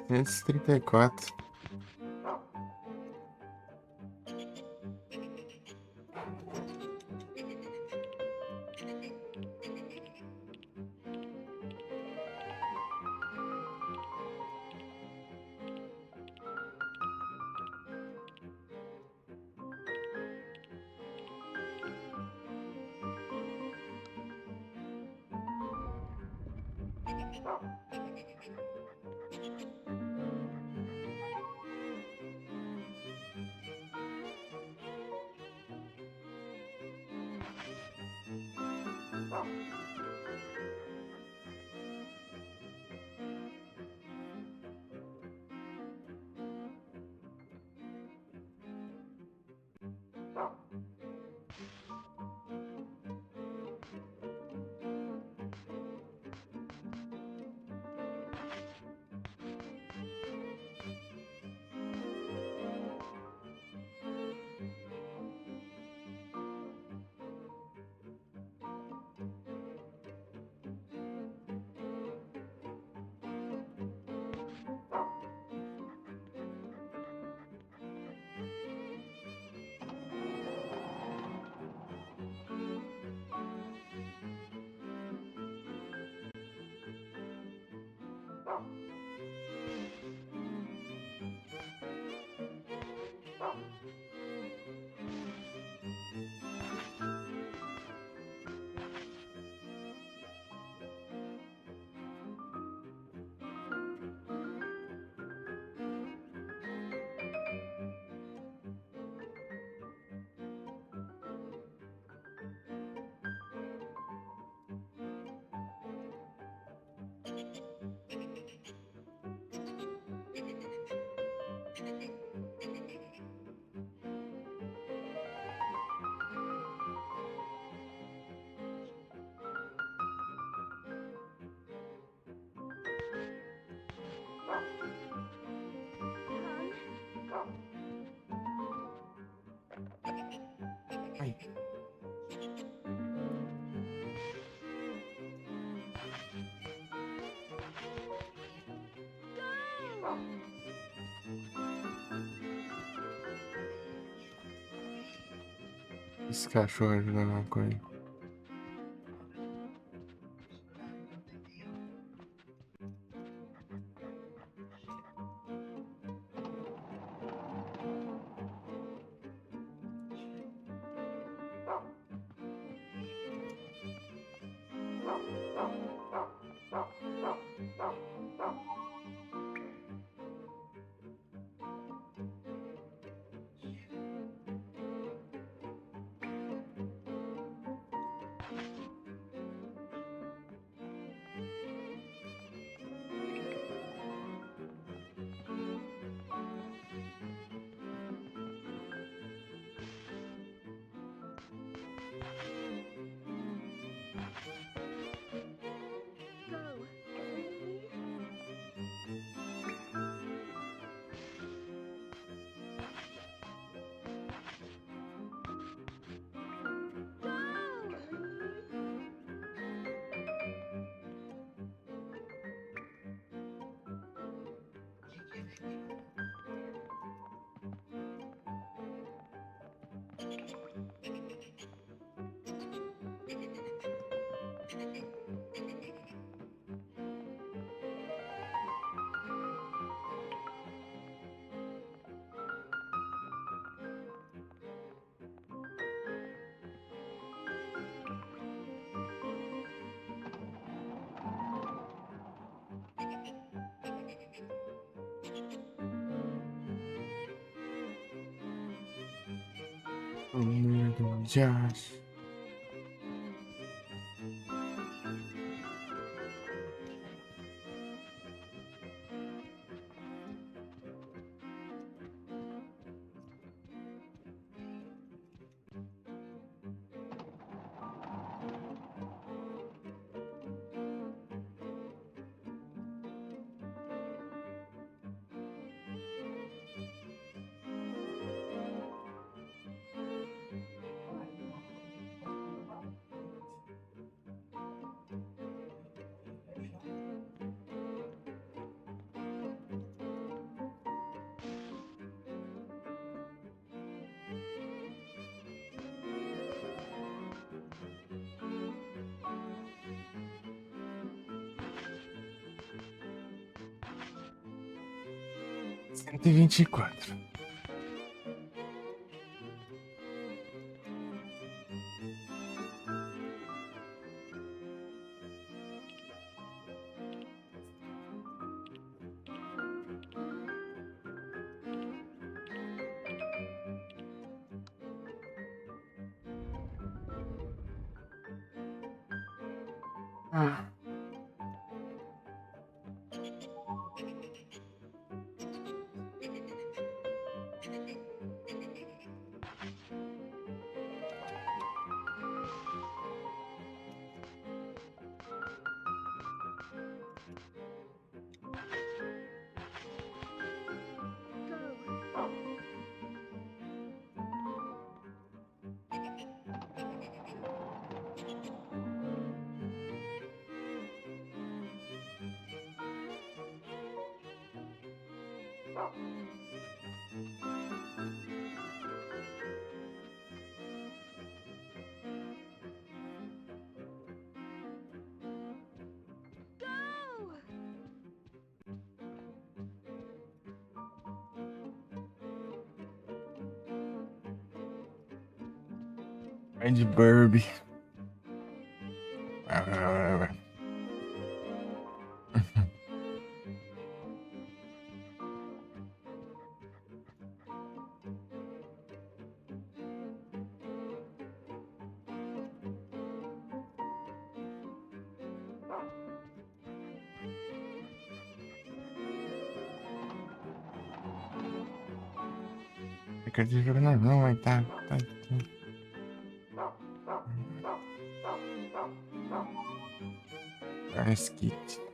R$ 534. Ai. Esse cachorro ajuda alguma coisa. O número do Josh. Cento e 24. Ah. Go! Red Burb. Acredito que não vai tá. Parece kit.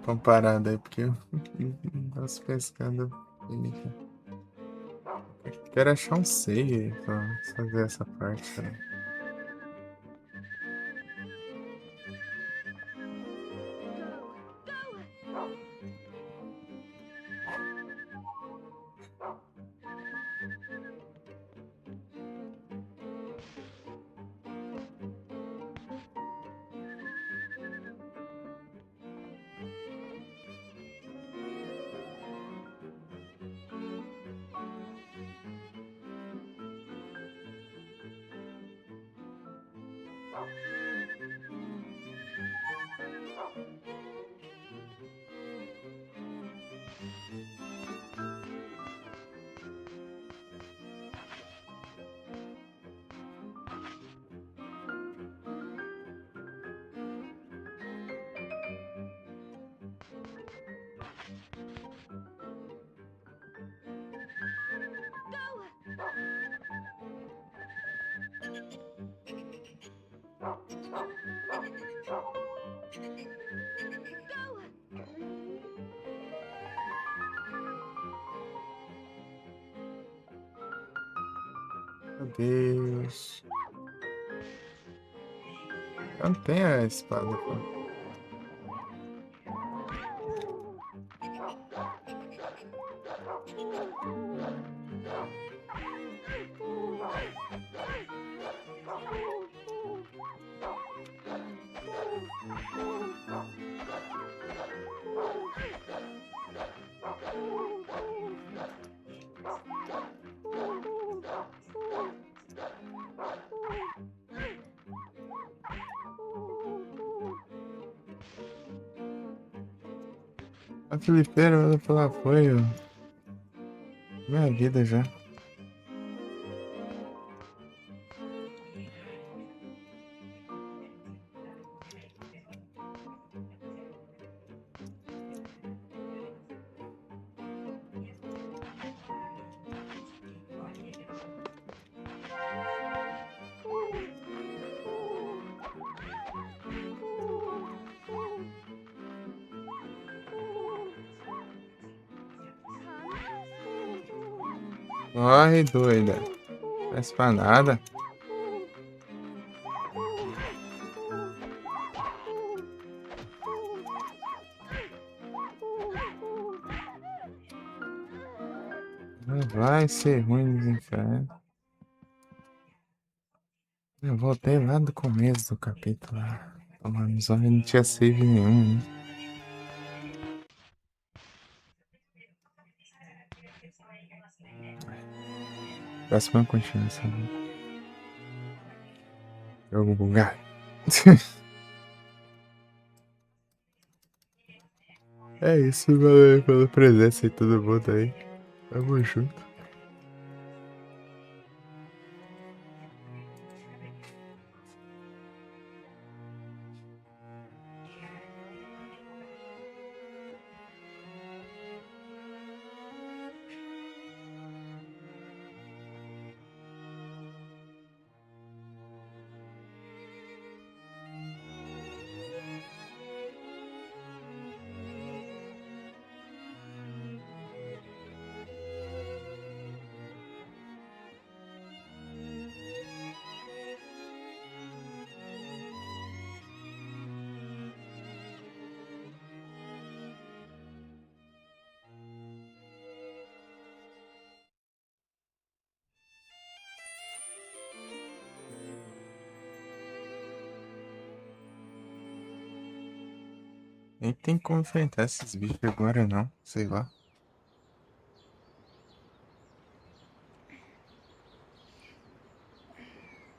Comparado aí, porque eu gosto pescando. Eu quero achar um save pra fazer essa parte, né? Meu Deus. Eu não tenho a espada, pô. A Filipeira, olha pra lá, foi, ó. Minha vida já. Corre, doida. Não faz pra nada. Não vai ser ruim dos infernos. Eu voltei lá do começo do capítulo lá. Tomando só não tinha save nenhum, né? Próxima continuação. Jogo bugado. É isso, valeu pela presença e todo mundo aí. Tamo junto. Nem tem como enfrentar esses bichos agora não, sei lá.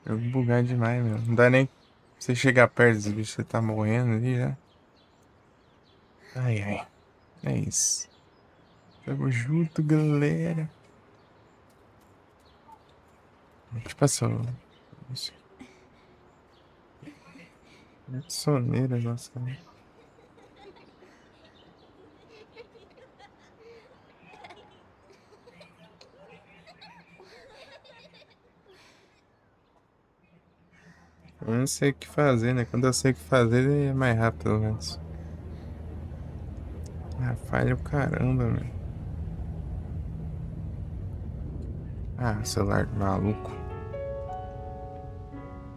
Eu vou bugar demais, meu. Não dá nem pra você chegar perto dos bichos, você tá morrendo ali já. Ai, ai. É isso. Tamo junto, galera. Que passou? Isso. Muito soneira, nossa. Eu não sei o que fazer, né? Quando eu sei o que fazer, é mais rápido, pelo menos. Ah, falha o caramba, meu. Ah, celular maluco.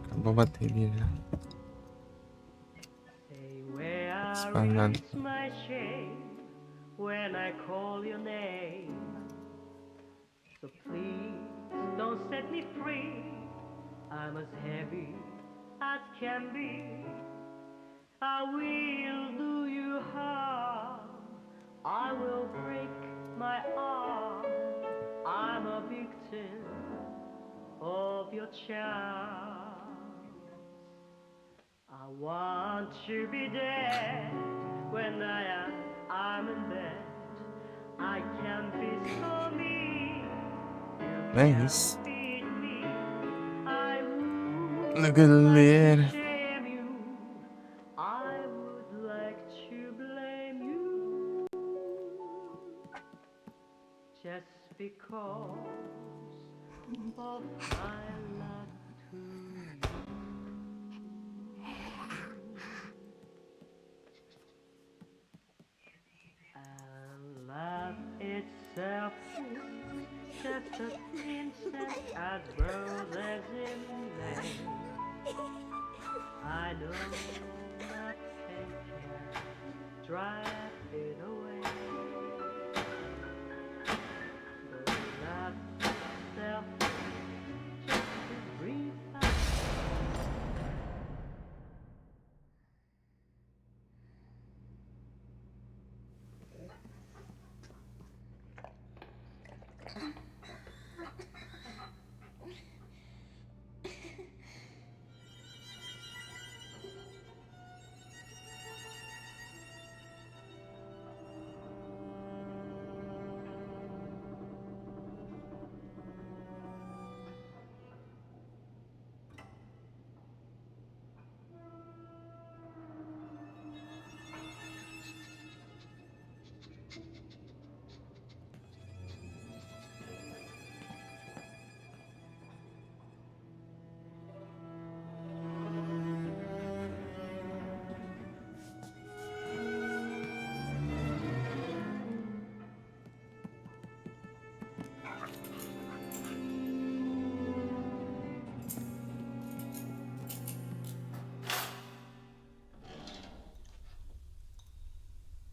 Acabou a bateria já. Say where Espalhado. is my shame when I call your name. So please don't set me free. I'm as heavy as can be. I will do you harm. I will break my arm. I'm a victim of your charm. I want to be dead when I'm in bed. I can be so mean. You É can't isso. beat me. I would Galera. shame you. I would like to blame you. Just because of my love to you. itself just a princess as roses in May. I know my pain can drive it away.